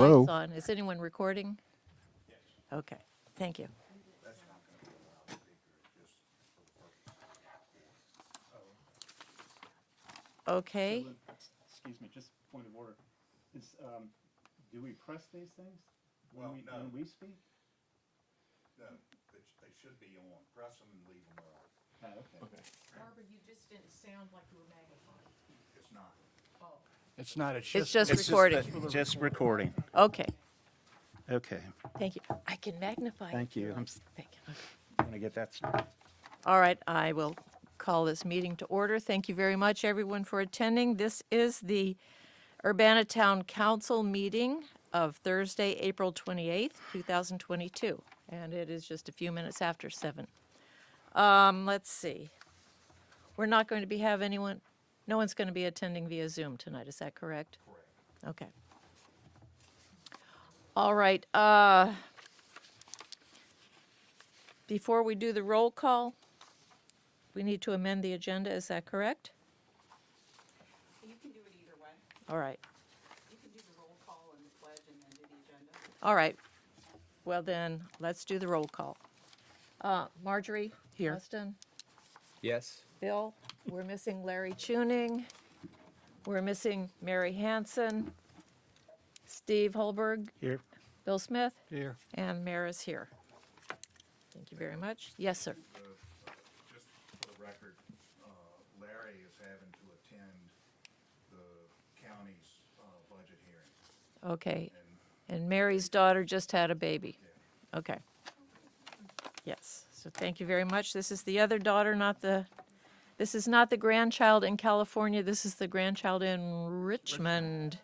Hello? Mic's on. Is anyone recording? Okay, thank you. Okay, Excuse me, just point of order. Is, do we press these things Well, no. when we speak? No, they should be on. Press them and leave them on. Oh, okay. Barbara, you just didn't sound like you were magnifying. It's not. It's not, it's It's just. just recording. Just recording. Okay, Okay, thank you. I can magnify. thank you. I'm Thank you. Okay. gonna get that started. All right, I will call this meeting to order. Thank you very much, everyone, for attending. This is the Urbanna Town Council meeting of Thursday, April 28th, 2022, and it is just a few minutes after 7. Let's see. We're not going to have anyone, no one's going to be attending via Zoom tonight, is that correct? Correct. Okay. All right, before we do the roll call, we need to amend the agenda, is that correct? You can do it either way. All right, You can do the roll call and the pledge and then do the agenda. all right. Well then, let's do the roll call. Marjorie? Here. Austin? Yes. Bill? We're missing Larry Tuning. We're missing Mary Hanson. Steve Holberg. Here. Bill Smith. Here. And Mayor is here. Thank you very much. Yes, sir. Just for the record, Larry is having to attend the county's budget hearing. Okay. And Mary's daughter just had a baby. Okay. Yes, so thank you very much. This is the other daughter, this is not the grandchild in California, this is the grandchild in Richmond.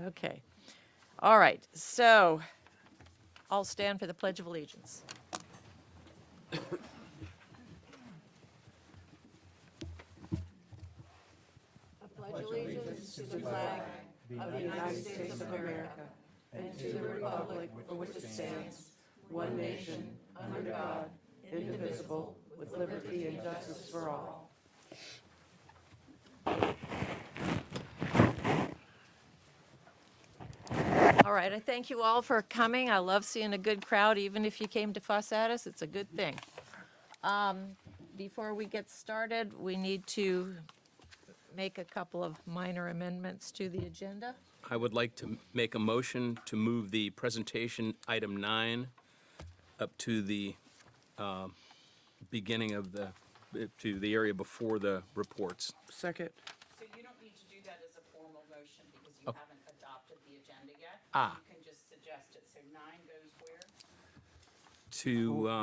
Okay. All right, so I'll stand for the Pledge of Allegiance. I pledge allegiance to the flag of the United States of America and to the republic for which it stands, one nation, under God, indivisible, with liberty and justice for all. All right, I thank you all for coming. I love seeing a good crowd, even if you came to fuss at us, it's a good thing. Before we get started, we need to make a couple of minor amendments to the agenda. I would like to make a motion to move the presentation item 9 up to the beginning of to the area before the reports. Second. So you don't need to do that as a formal motion because you haven't adopted the agenda yet. Ah. You can just suggest it. So 9 goes where?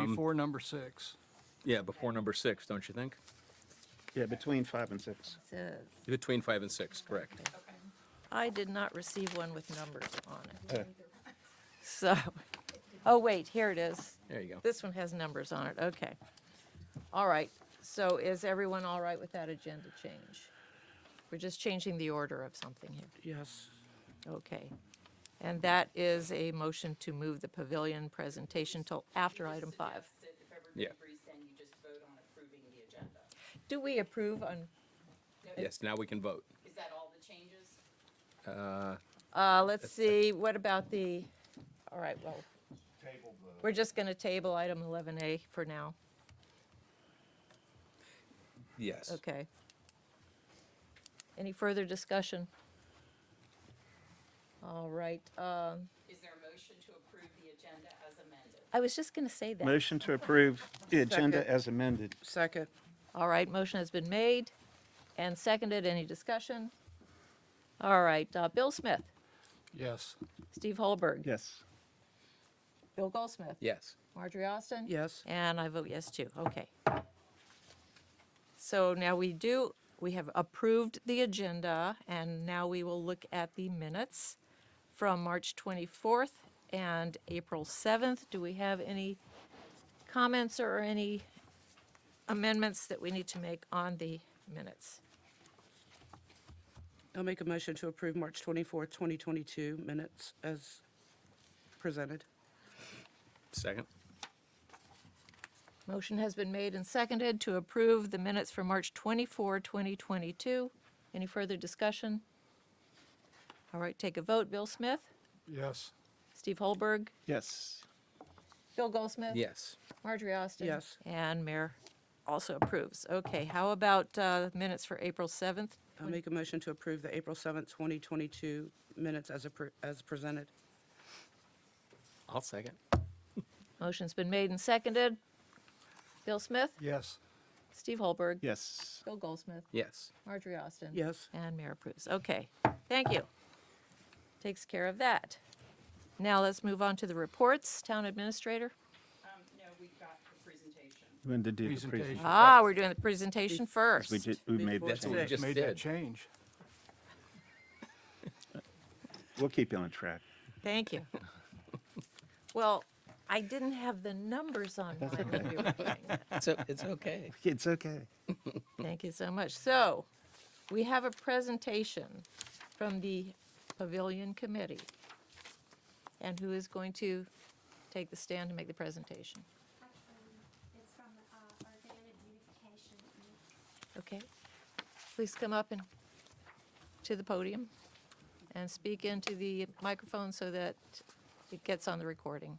To, Before number 6. yeah, before number 6, don't you think? Yeah, between 5 and 6. Between 5 and 6, correct. Okay. I did not receive one with numbers on it. So, oh, wait, here it is. There you go. This one has numbers on it, okay. All right, so is everyone all right with that agenda change? We're just changing the order of something here. Yes. Okay. And that is a motion to move the pavilion presentation till after item 5. Suggest that if Yeah. everybody agrees, then you just vote on approving the agenda. Do we approve on, Yes, now we can vote. Is that all the changes? let's see, what about the, all right, well, Table the, we're just going to table item 11A for now. Yes. Okay. Any further discussion? All right, Is there a motion to approve the agenda as amended? I was just going to say that. Motion to approve the agenda Second. as amended. Second. All right, motion has been made and seconded. Any discussion? All right, Bill Smith, Yes. Steve Holberg, Yes. Bill Goldsmith, Yes. Marjorie Austin? Yes. And I vote yes too, okay. So now we have approved the agenda, and now we will look at the minutes from March 24th and April 7th. Do we have any comments or any amendments that we need to make on the minutes? I'll make a motion to approve March 24th, 2022 minutes as presented. Second? Motion has been made and seconded to approve the minutes for March 24, 2022. Any further discussion? All right, take a vote. Bill Smith, Yes. Steve Holberg, Yes. Bill Goldsmith. Yes. Marjorie Austin. Yes. And Mayor also approves. Okay, how about minutes for April 7th? I'll make a motion to approve the April 7th, 2022 minutes as presented. I'll second. Motion's been made and seconded. Bill Smith, Yes. Steve Holberg, Yes. Bill Goldsmith, Yes. Marjorie Austin. Yes. And Mayor approves. Okay, thank you. Takes care of that. Now let's move on to the reports. Town Administrator. No, we've got the presentation. When to do the Presentation. presentation? Ah, we're doing the presentation first. We made Before the That's what we change. just Made that did. change. We'll keep you on track. Thank you. Well, I didn't have the numbers on mine when we were doing that. It's okay. It's okay. Thank you so much. So, we have a presentation from the Pavilion Committee. And who is going to take the stand and make the presentation? It's from Urbanna Beautification. Okay? Please come up and to the podium and speak into the microphone so that it gets on the recording.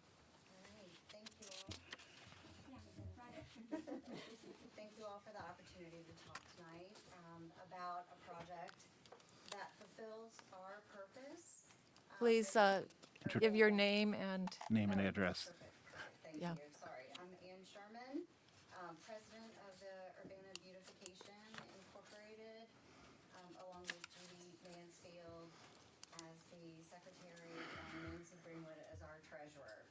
Thank you all for the opportunity to talk tonight about a project that fulfills our purpose. Please give your name and, Name and address. Perfect. Thank Yeah. you. Sorry. I'm Ann Sherman, president of the Urbanna Beautification Incorporated, along with Judy Mansfield as the secretary and Nancy Greenwood as our treasurer.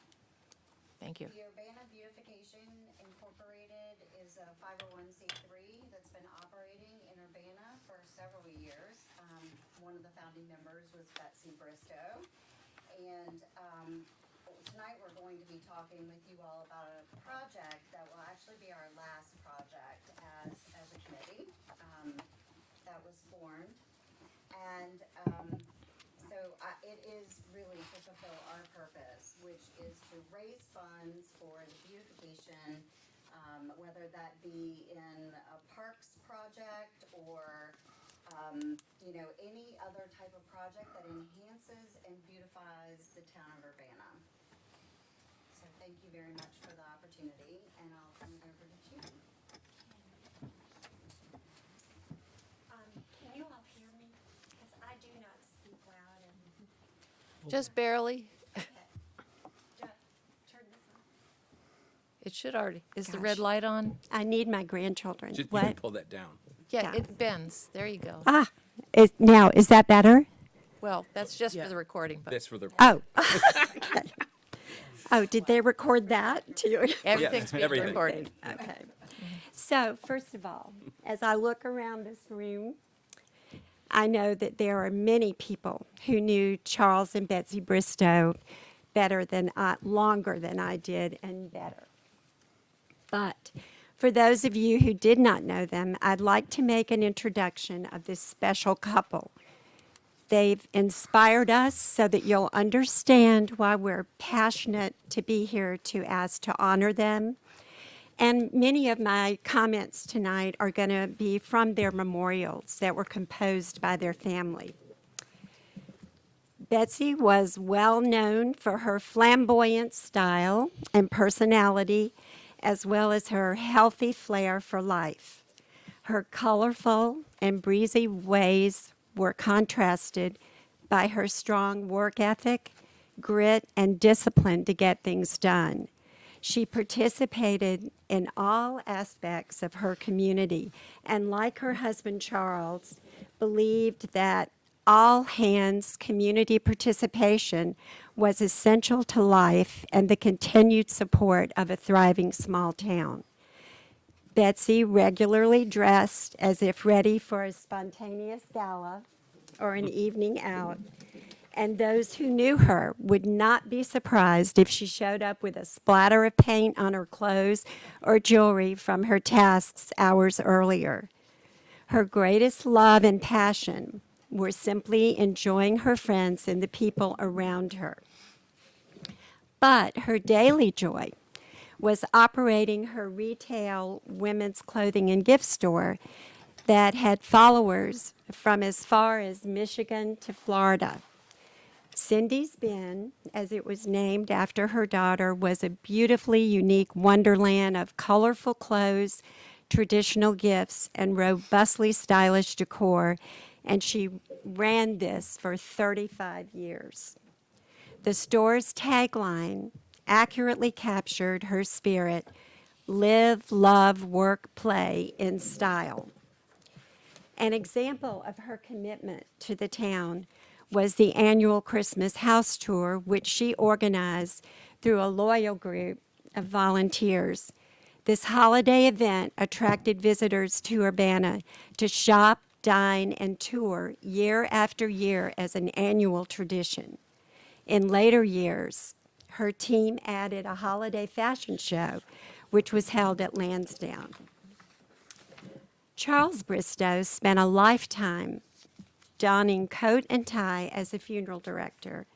thank you. The Urbanna Beautification Incorporated is a 501c3 that's been operating in Urbana for several years. One of the founding members was Betsy Briscoe. And tonight we're going to be talking with you all about a project that will actually be our last project as a committee that was formed. And so it is really to fulfill our purpose, which is to raise funds for the beautification, whether that be in a parks project or, any other type of project that enhances and beautifies the town of Urbana. So thank you very much for the opportunity, and I'll turn it over to Judy. Can you all hear me? Because I do not speak loud and, Just barely. okay. Turn this on. It should already, is the red Gosh. light on? I need my grandchildren. Just, you can What? pull that down. Yeah, Yeah. it bends. There you go. Now, is that better? Well, that's just Yeah. for the recording, but That's for the. Oh. Okay. Oh, did they record that too? everything's being everything. recorded. Okay. So, first of all, as I look around this room, I know that there are many people who knew Charles and Betsy Bristow longer than I did and better. But for those of you who did not know them, I'd like to make an introduction of this special couple. They've inspired us so that you'll understand why we're passionate to be here to ask to honor them. And many of my comments tonight are going to be from their memorials that were composed by their family. Betsy was well known for her flamboyant style and personality, as well as her healthy flair for life. Her colorful and breezy ways were contrasted by her strong work ethic, grit, and discipline to get things done. She participated in all aspects of her community, and like her husband Charles, believed that all hands community participation was essential to life and the continued support of a thriving small town. Betsy regularly dressed as if ready for a spontaneous gala or an evening out, and those who knew her would not be surprised if she showed up with a splatter of paint on her clothes or jewelry from her tasks hours earlier. Her greatest love and passion were simply enjoying her friends and the people around her. But her daily joy was operating her retail women's clothing and gift store that had followers from as far as Michigan to Florida. Cindy's Bin, as it was named after her daughter, was a beautifully unique wonderland of colorful clothes, traditional gifts, and robustly stylish decor, and she ran this for 35 years. The store's tagline accurately captured her spirit: live, love, work, play in style. An example of her commitment to the town was the annual Christmas house tour, which she organized through a loyal group of volunteers. This holiday event attracted visitors to Urbana to shop, dine, and tour year after year as an annual tradition. In later years, her team added a holiday fashion show, which was held at Lansdowne. Charles Bristow spent a lifetime donning coat and tie as a funeral director.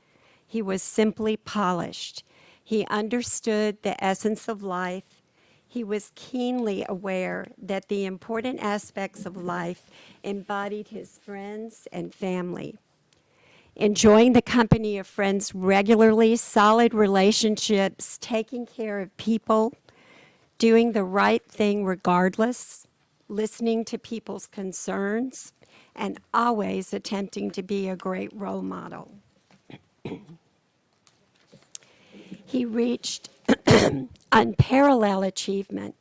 He was simply polished. He understood the essence of life. He was keenly aware that the important aspects of life embodied his friends and family. Enjoying the company of friends regularly, solid relationships, taking care of people, doing the right thing regardless, listening to people's concerns, and always attempting to be a great role model. He reached unparalleled achievement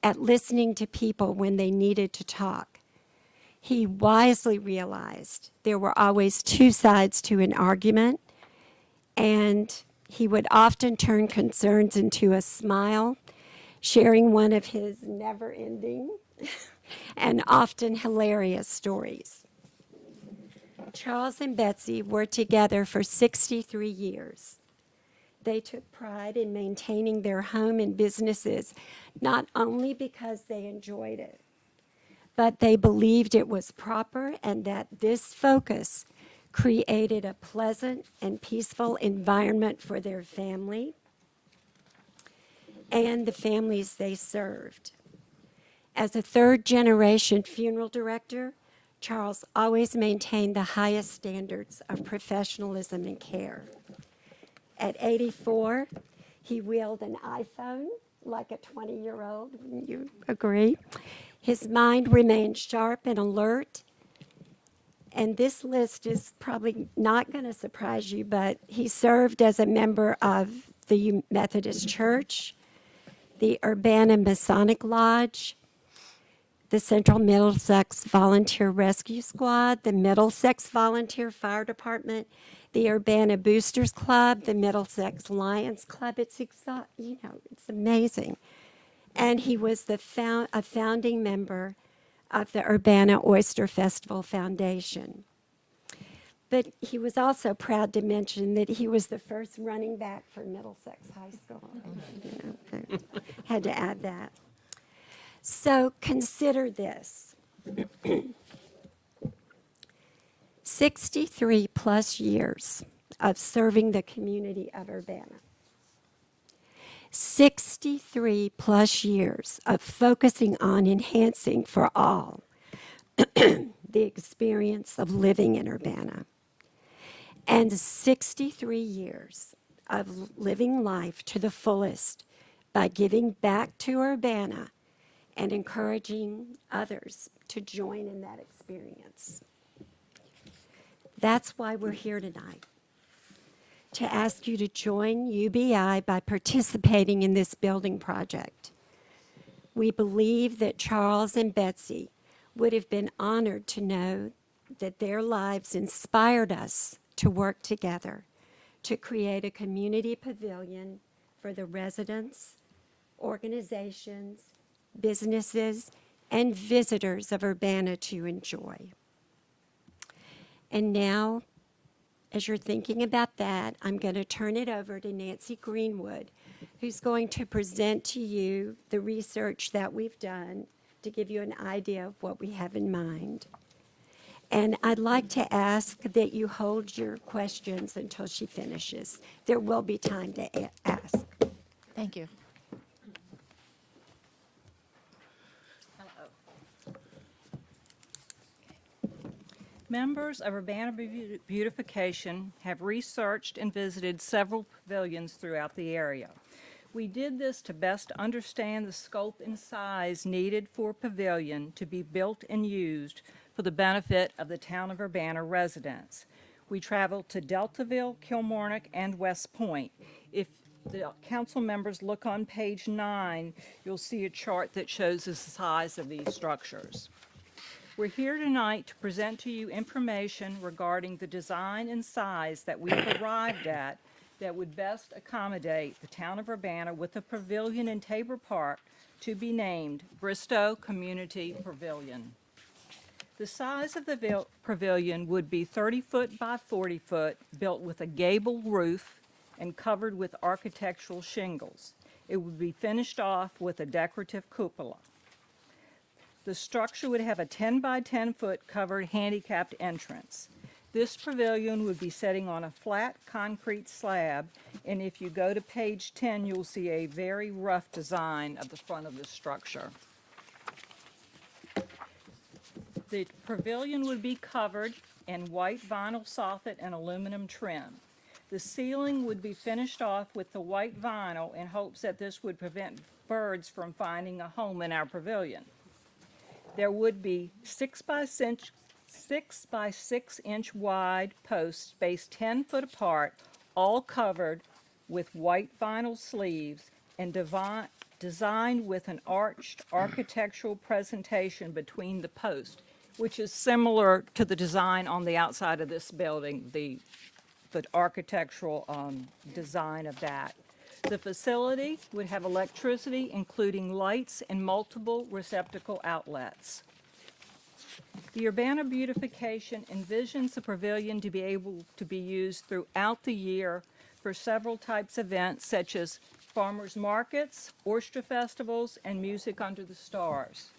at listening to people when they needed to talk. He wisely realized there were always two sides to an argument, and he would often turn concerns into a smile, sharing one of his never-ending and often hilarious stories. Charles and Betsy were together for 63 years. They took pride in maintaining their home and businesses, not only because they enjoyed it, but they believed it was proper and that this focus created a pleasant and peaceful environment for their family and the families they served. As a third-generation funeral director, Charles always maintained the highest standards of professionalism and care. At 84, he wielded an iPhone like a 20-year-old, wouldn't you agree? His mind remained sharp and alert. And this list is probably not going to surprise you, but he served as a member of the Methodist Church, the Urbanna Masonic Lodge, the Central Middlesex Volunteer Rescue Squad, the Middlesex Volunteer Fire Department, the Urbanna Boosters Club, the Middlesex Lions Club. It's amazing. And he was a founding member of the Urbana Oyster Festival Foundation. But he was also proud to mention that he was the first running back for Middlesex High School. Had to add that. So consider this. 63 plus years of serving the community of Urbana. 63 plus years of focusing on enhancing for all the experience of living in Urbana. And 63 years of living life to the fullest by giving back to Urbana and encouraging others to join in that experience. That's why we're here tonight, to ask you to join UBI by participating in this building project. We believe that Charles and Betsy would have been honored to know that their lives inspired us to work together to create a community pavilion for the residents, organizations, businesses, and visitors of Urbana to enjoy. And now, as you're thinking about that, I'm going to turn it over to Nancy Greenwood, who's going to present to you the research that we've done to give you an idea of what we have in mind. And I'd like to ask that you hold your questions until she finishes. There will be time to ask. Thank you. Members of Urbana Beautification have researched and visited several pavilions throughout the area. We did this to best understand the scope and size needed for a pavilion to be built and used for the benefit of the town of Urbana residents. We traveled to Deltaville, Kilmarnock, and West Point. If the council members look on page 9, you'll see a chart that shows the size of these structures. We're here tonight to present to you information regarding the design and size that we've arrived at that would best accommodate the town of Urbana with a pavilion in Tabor Park to be named Bristow Community Pavilion. The size of the pavilion would be 30 foot by 40 foot, built with a gable roof and covered with architectural shingles. It would be finished off with a decorative cupola. The structure would have a 10 by 10 foot covered handicapped entrance. This pavilion would be sitting on a flat concrete slab, and if you go to page 10, you'll see a very rough design of the front of the structure. The pavilion would be covered in white vinyl soffit and aluminum trim. The ceiling would be finished off with the white vinyl in hopes that this would prevent birds from finding a home in our pavilion. There would be 6 by 6 inch wide posts spaced 10 foot apart, all covered with white vinyl sleeves and designed with an arched architectural presentation between the posts, which is similar to the design on the outside of this building, the architectural design of that. The facility would have electricity, including lights and multiple receptacle outlets. The Urbana Beautification envisions the pavilion to be able to be used throughout the year for several types of events such as farmers markets, oyster festivals, and music under the stars.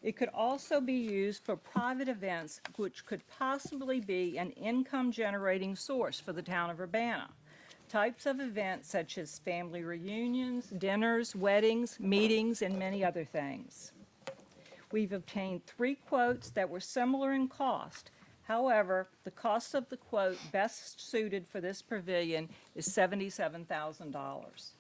It could also be used for private events, which could possibly be an income-generating source for the town of Urbana. Types of events such as family reunions, dinners, weddings, meetings, and many other things. We've obtained 3 quotes that were similar in cost. However, the cost of the quote best suited for this pavilion is $77,000.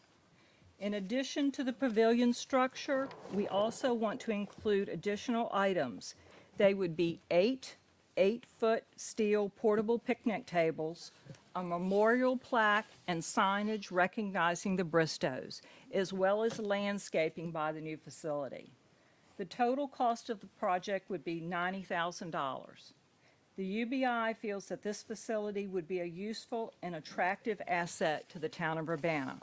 In addition to the pavilion structure, we also want to include additional items. They would be 8 8-foot steel portable picnic tables, a memorial plaque, and signage recognizing the Bristows, as well as landscaping by the new facility. The total cost of the project would be $90,000. The UBI feels that this facility would be a useful and attractive asset to the town of Urbana.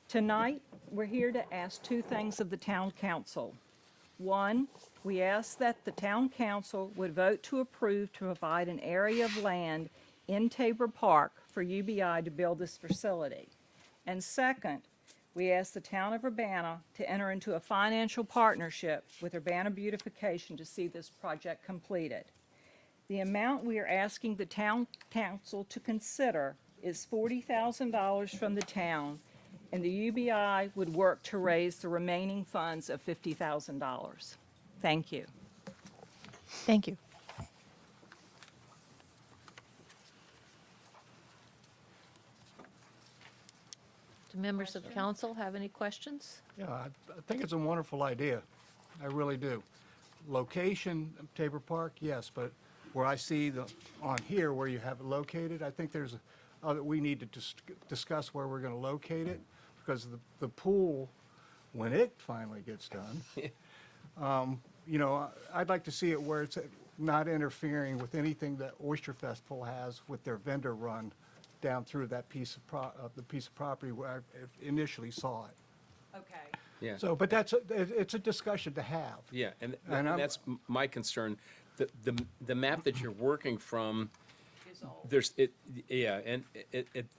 Tonight, we're here to ask 2 things of the town council. 1, we ask that the town council would vote to approve to provide an area of land in Tabor Park for UBI to build this facility. And second, we ask the town of Urbana to enter into a financial partnership with Urbana Beautification to see this project completed. The amount we are asking the town council to consider is $40,000 from the town, and the UBI would work to raise the remaining funds of $50,000. Thank you. Thank you. Do members of council have any questions? Yeah, I think it's a wonderful idea. I really do. Location, Tabor Park, yes, but where I see on here where you have it located, I think we need to discuss where we're going to locate it, because the pool, when it finally gets done, I'd like to see it where it's not interfering with anything that Oyster Festival has with their vendor run down through that piece of property where I initially saw it. Okay. Yeah. So, but it's a discussion to have. Yeah, and And I'm- that's my concern. The map that you're working from, Is all.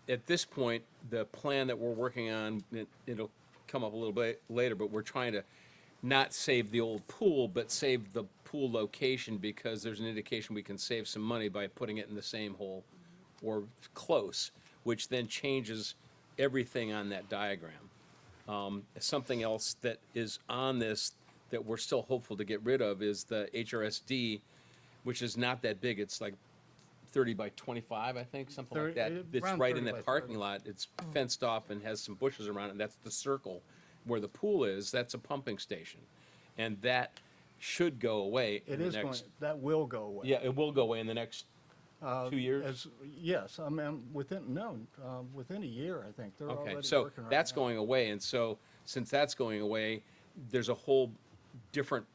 at this point, the plan that we're working on, it'll come up a little bit later, but we're trying to not save the old pool, but save the pool location, because there's an indication we can save some money by putting it in the same hole or close, which then changes everything on that diagram. Something else that is on this that we're still hopeful to get rid of is the HRSD which is not that big. It's like 30 by 25, I think, something like 30 that. It's around right in 30 by that parking 30. lot. It's fenced off and has some bushes around it. That's the circle where the pool is. That's a pumping station. And that should go away in It the is going, next, that will go away. yeah, it will go away in the next 2 years. Yes, I mean, within a year, I think. They're Okay, already so working right that's now. going away, and so, since that's going away, there's a whole different,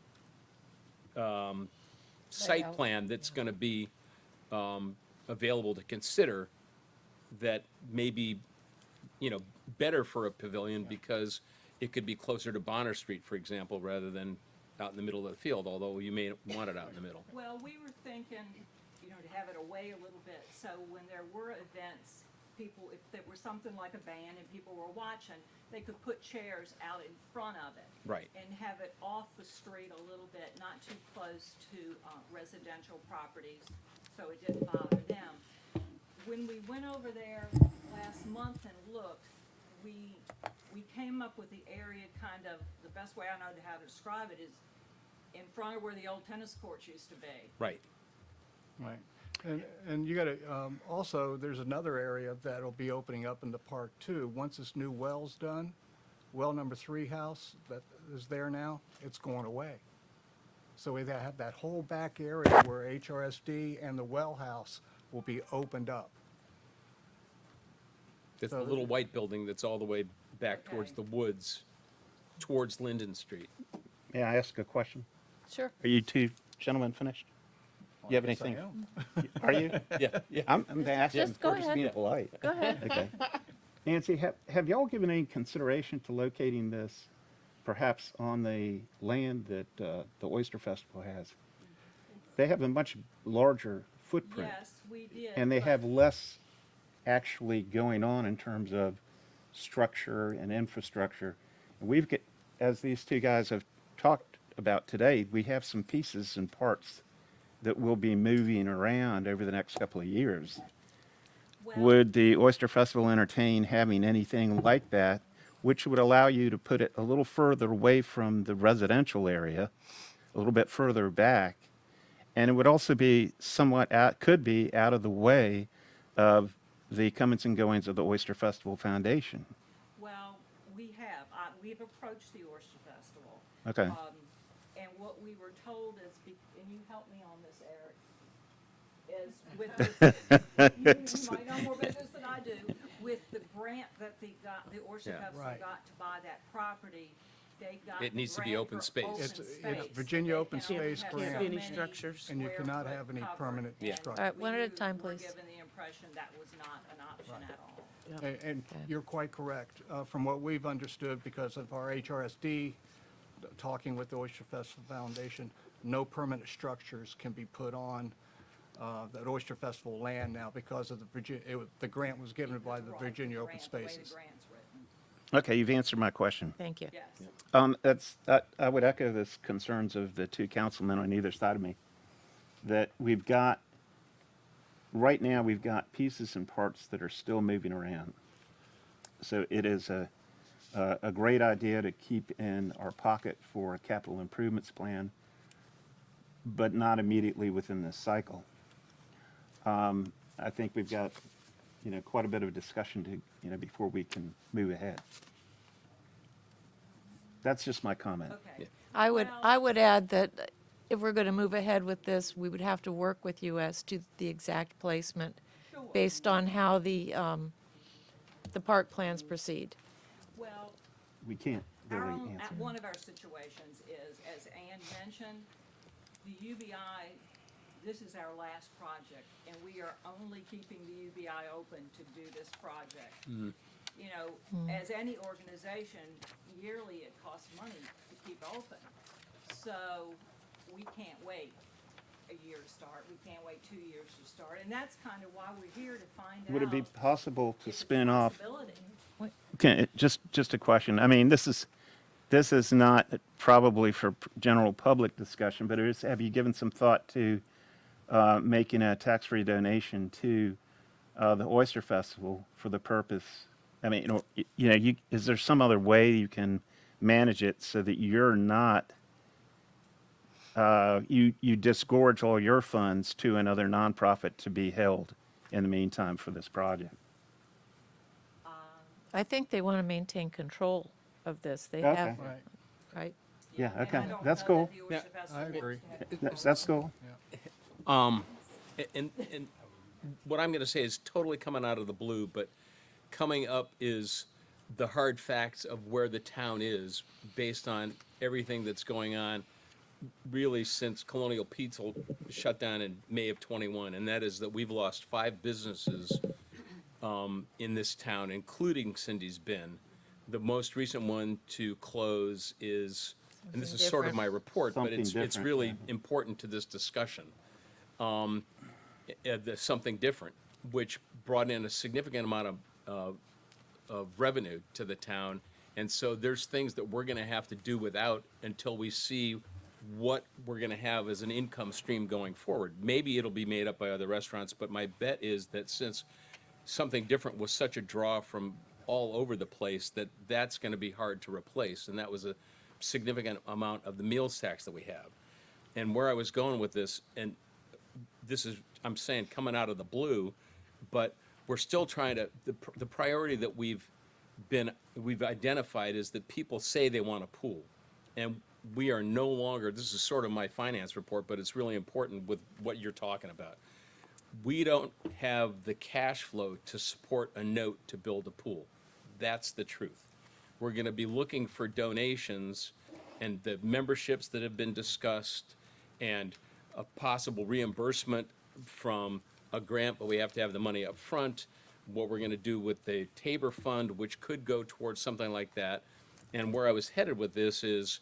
site Layout. plan that's gonna be, available to consider that may be, better for a pavilion because it could be closer to Bonner Street, for example, rather than out in the middle of the field, although you may want it out in the middle. Well, we were thinking, to have it away a little bit, so when there were events, people, if there was something like a band and people were watching, they could put chairs out in front of it. Right. And have it off the street a little bit, not too close to residential properties, so it didn't bother them. When we went over there last month and looked, we came up with the area kind of, the best way I know how to describe it is in front of where the old tennis courts used to be. Right. Right. And you gotta, also, there's another area that'll be opening up in the park too. Once this new well's done, well number 3 house that is there now, it's going away. So we have that whole back area where HRSD and the well house will be opened up. It's the So little white building that's all the way back towards the woods, towards Linden Street. May I ask a question? Sure. Are you two gentlemen finished? You have Yes, I anything? am. Are you? Yeah, yeah. I'm asking, Just go we're just ahead. being polite. Go ahead. Okay. Nancy, have y'all given any consideration to locating this perhaps on the land that the Oyster Festival has? They have a much larger footprint. Yes, we did. And they but- have less actually going on in terms of structure and infrastructure. And we've got, as these two guys have talked about today, we have some pieces and parts that will be moving around over the next couple of years. well, Would the Oyster Festival entertain having anything like that, which would allow you to put it a little further away from the residential area, a little bit further back, and it would also be somewhat could be out of the way of the comings and goings of the Oyster Festival Foundation? Well, we've approached the Oyster Festival. Okay. And what we were told is, and you help me on this, Eric, is with, you might know more business than I do, with the grant that the Oyster Yeah. Festival Right. got to buy that property, they got. It needs to be grant open for space. open It's space. Virginia They Open can only Space have grant. so Can't be any many structures. And you square cannot foot have any covered, permanent and structure. All right, one at a time, we were please. given the impression that was not an option at all. And you're quite correct. From what we've understood, because of our HRSD, talking with the Oyster Festival Foundation, no permanent structures can be put on that Oyster Festival land now because of the grant was given by the Right, Virginia Open grant, the way the Spaces. grant's written. Okay, you've answered my question. Thank you. Yes. I would echo the concerns of the two councilmen on either side of me, that right now, we've got pieces and parts that are still moving around. So it is a great idea to keep in our pocket for a capital improvements plan, but not immediately within this cycle. I think we've got, quite a bit of discussion to, before we can move ahead. That's just my comment. Okay. I would, Well- I would add that if we're going to move ahead with this, we would have to work with you as to the exact placement Sure. based on how the park plans proceed. Well, We can't our really own, answer. one of our situations is, as Ann mentioned, the UBI, this is our last project, and we are only keeping the UBI open to do this project. As any organization, yearly it costs money to keep open. So we can't wait a year to start, we can't wait 2 years to start, and that's kind of why we're here, to find out. Would it be possible to if it's a spin off? possibility. Okay, just a question. I mean, this is not probably for general public discussion, but have you given some thought to making a tax-free donation to the Oyster Festival for the purpose? I mean, is there some other way you can manage it so that you're not you disgorge all your funds to another nonprofit to be held in the meantime for this project. I think they want to maintain control of this. They Okay. have, Right. right? Yeah, And okay, I don't that's know cool. that viewership has to I be agree. That's cool. And what I'm going to say is totally coming out of the blue, but coming up is the hard facts of where the town is based on everything that's going on really since Colonial Pizza shut down in May of '21, and that is that we've lost 5 businesses in this town, including Cindy's Bin. The most recent one to close is, and this is sort of different. my report, but Something it's different, really yeah. important to this discussion. Something different, which brought in a significant amount of revenue to the town. And so there's things that we're gonna have to do without until we see what we're gonna have as an income stream going forward. Maybe it'll be made up by other restaurants, but my bet is that since something different was such a draw from all over the place, that that's gonna be hard to replace. And that was a significant amount of the meals tax that we have. And where I was going with this, and this is, I'm saying, coming out of the blue, but we're still trying to, the priority that we've identified is that people say they want a pool. And we are no longer, this is sort of my finance report, but it's really important with what you're talking about. We don't have the cash flow to support a note to build a pool. That's the truth. We're gonna be looking for donations and the memberships that have been discussed and a possible reimbursement from a grant, but we have to have the money up front. What we're gonna do with the Tabor Fund, which could go towards something like that. And where I was headed with this is,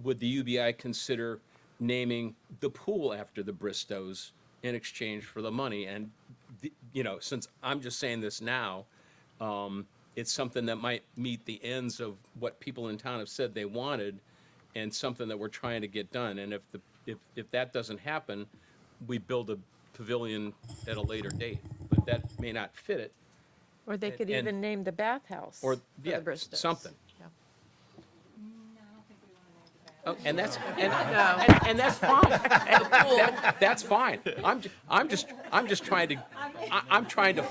would the UBI consider naming the pool after the Bristows in exchange for the money? And, since I'm just saying this now, it's something that might meet the ends of what people in town have said they wanted and something that we're trying to get done. And if that doesn't happen, we build a pavilion at a later date, but that may not fit it. Or they could And- even name the bathhouse Or, for yeah, the Bristos. something. Yeah. Oh, and that's, No. and that's fine. That's fine. I'm just trying to, I'm trying to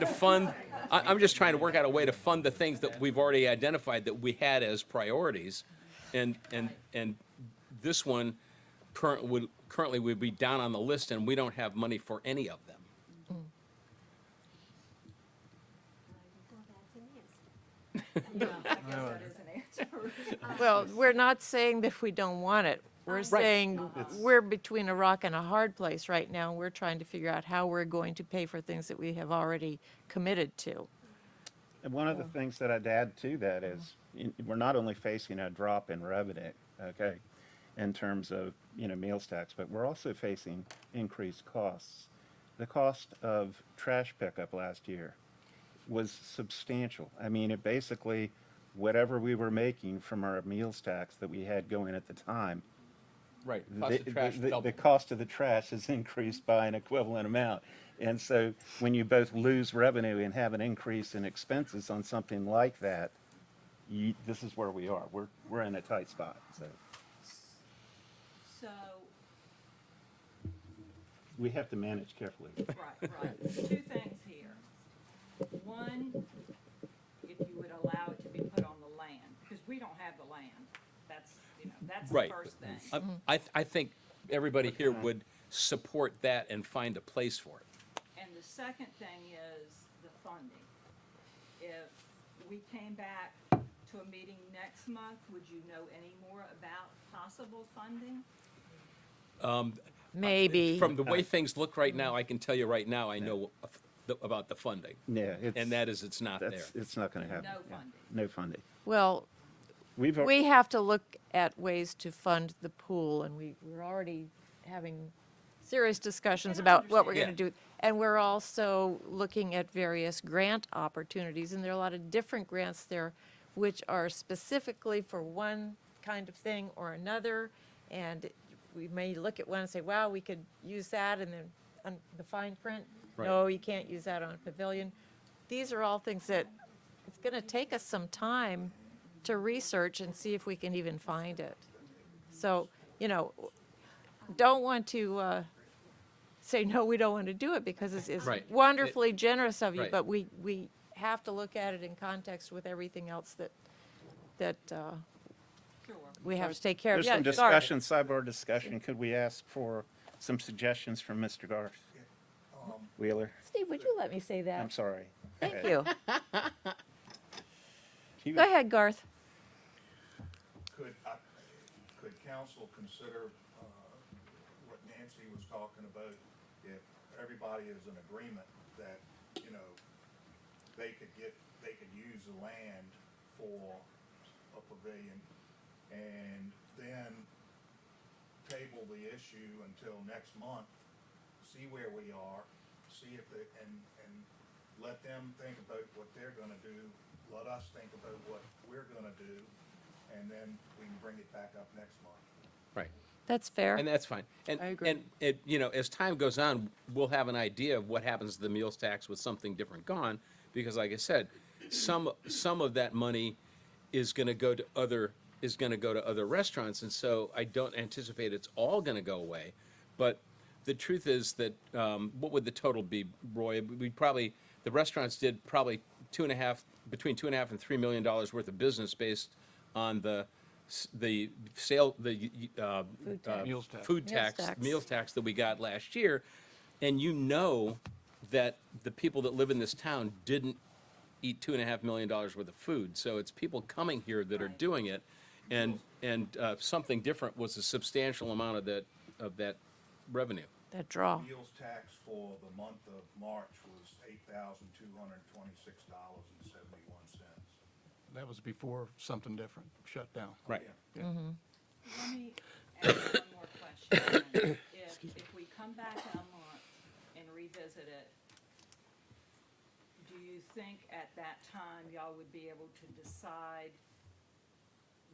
fund, I'm just trying to work out a way to fund the things that we've already identified that we had as priorities. And this one currently would be down on the list, and we don't have money for any of them. Well, we're not saying that we don't want it. We're saying we're between a rock and a hard place right now. We're trying to figure out how we're going to pay for things that we have already committed to. And one of the things that I'd add to that is, we're not only facing a drop in revenue, okay, in terms of, meals tax, but we're also facing increased costs. The cost of trash pickup last year was substantial. I mean, it basically, whatever we were making from our meals tax that we had going at the time, Right. Cost of trash the doubled. cost of the trash has increased by an equivalent amount. And so when you both lose revenue and have an increase in expenses on something like that, this is where we are. We're in a tight spot, so So, we have to manage carefully. right. 2 things here. One, if you would allow it to be put on the land, because we don't have the land. That's the Right. first thing. I think everybody here would support that and find a place for it. And the second thing is the funding. If we came back to a meeting next month, would you know any more about possible funding? Maybe. From the way things look right now, I can tell you right now, I know about the funding. Yeah, And that is, it's not there. It's not gonna happen. No Yeah. funding. No funding. Well, We've, we have to look at ways to fund the pool, and we're already having serious discussions And I about what we're understand. going to do. And we're also looking at various grant opportunities, and there are a lot of different grants there which are specifically for one kind of thing or another. And we may look at one and say, wow, we could use that, and then on the fine print, no, you can't use that on a pavilion. These are all things that it's going to take us some time to research and see if we can even find it. So, you know, don't want to say, no, we don't want to do it, because it's Right. wonderfully generous of you, Right. but we have to look at it in context with everything else that Sure. we have to take care of. There's Yeah, some Garth. discussion, sidebar discussion. Could we ask for some suggestions from Mr. Garth Wheeler? Steve, would you let me say that? I'm sorry. Thank you. He Go was- ahead, Garth. Could council consider, what Nancy was talking about, if everybody is in agreement that, you know, they could use the land for a pavilion, and then table the issue until next month, see where we are, see if they, and let them think about what they're gonna do, let us think about what we're gonna do, and then we can bring it back up next month. Right. That's fair. And that's fine. And, I agree. and it, you know, as time goes on, we'll have an idea of what happens to the meals tax with something different gone, because like I said, some of that money is gonna go to other restaurants, and so I don't anticipate it's all gonna go away. But the truth is that, what would the total be, Roy? The restaurants did probably between $2.5 and $3 million worth of business based on the Meals tax. meals tax that we got last year. And you know that the people that live in this town didn't eat $2.5 million worth of food. So it's people coming here that are doing it. And something different was a substantial amount of that revenue. That draw. Meals tax for the month of March was $8,226.71. That was before something different shut down. Right. Let me ask one more question. then. If we come back in a month and revisit it, do you think at that time y'all would be able to decide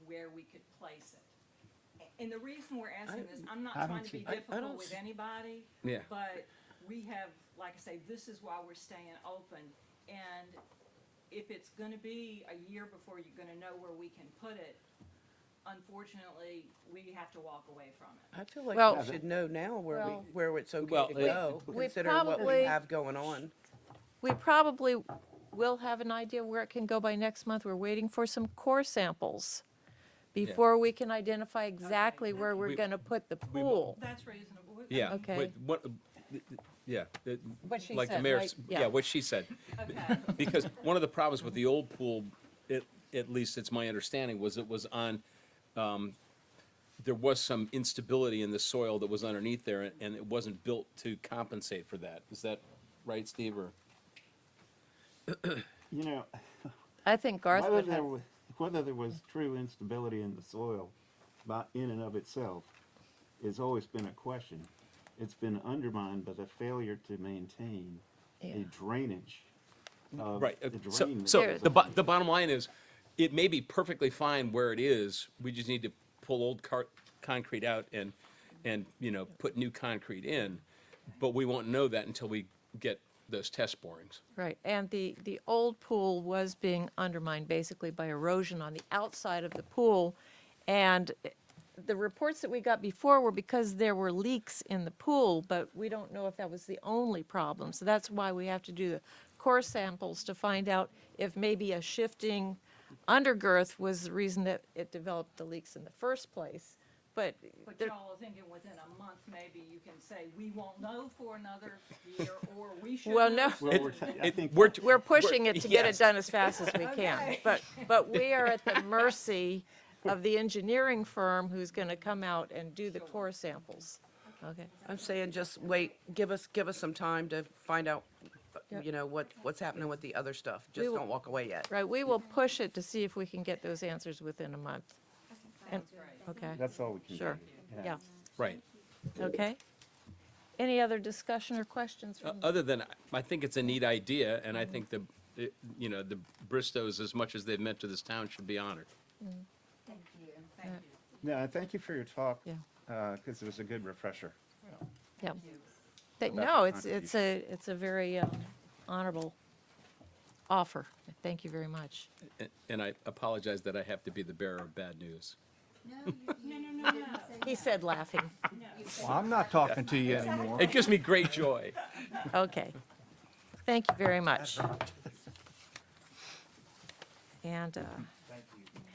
where we could place it? And the reason we're asking this, I'm not I don't trying to be see- difficult with anybody. Yeah. But we have, like I say, this is why we're staying open. And if it's gonna be a year before you're gonna know where we can put it, unfortunately, we have to walk away from it. I feel like Well- we should know now Well- where it's okay Well, to we- go, we considering what we probably- have going on. We probably will have an idea where it can go by next month. We're waiting for some core samples before we can identify exactly where we're We- going to put the we- pool. That's reasonable. Yeah. Okay. What she Like the said, mayor, right? Yeah. what she said. Okay. Because one of the problems with the old pool, at least it's my understanding, was it was on, there was some instability in the soil that was underneath there, and it wasn't built to compensate for that. Is that right, Steve, or? You know, I think Garth whether would there have, was, whether there was true instability in the soil in and of itself has always been a question. It's been undermined by the failure to maintain Yeah. a drainage of Right, the so, drain. that so goes the, on. the bottom line is, it may be perfectly fine where it is, we just need to pull old concrete out and, you know, put new concrete in, but we won't know that until we get those test borings. right. And the old pool was being undermined basically by erosion on the outside of the pool. And the reports that we got before were because there were leaks in the pool, but we don't know if that was the only problem. So that's why we have to do the core samples to find out if maybe a shifting undergrowth was the reason that it developed the leaks in the first place. But But there- y'all are thinking within a month, maybe you can say, we won't know for another year, or we should Well, know. no. Well, I think we're pushing it to get it yes. done as fast as we can. Okay. But we are at the mercy of the engineering firm who's going to come out and do the core samples. Okay. I'm saying just wait, give us some time to find out, Yep. you know, what's happening with the other stuff. Just will- don't walk away yet. Right, we will push it to see if we can get those answers within a month. And- Okay, that's all we can do. sure, yeah, Right. okay. Any other discussion or questions from? Other than, I think it's a neat idea, and I think you know, the Bristow's, as much as they've meant to this town, should be honored. Thank you. Thank you. No, thank you for your talk, Yeah. because it was a good refresher. Yeah. About No, the it's a very honorable offer. Thank you very much. And I apologize that I have to be the bearer of bad news. He said laughing. Well, I'm not talking to you anymore. It gives me great joy. Okay. Thank you very much. And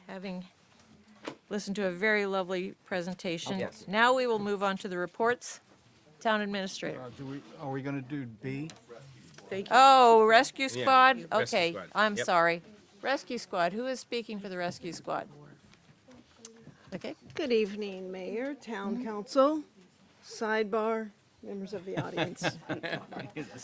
having listened to a very lovely presentation, Yes. now we will move on to the reports. Town Administrator. Are we going to do B? Thank you. Oh, Rescue Yeah, Squad? Rescue Okay, Squad. I'm Yep. sorry. Rescue Squad, who is speaking for the Rescue Squad? Okay, Good evening, Mayor, Town Council, sidebar, members of the audience.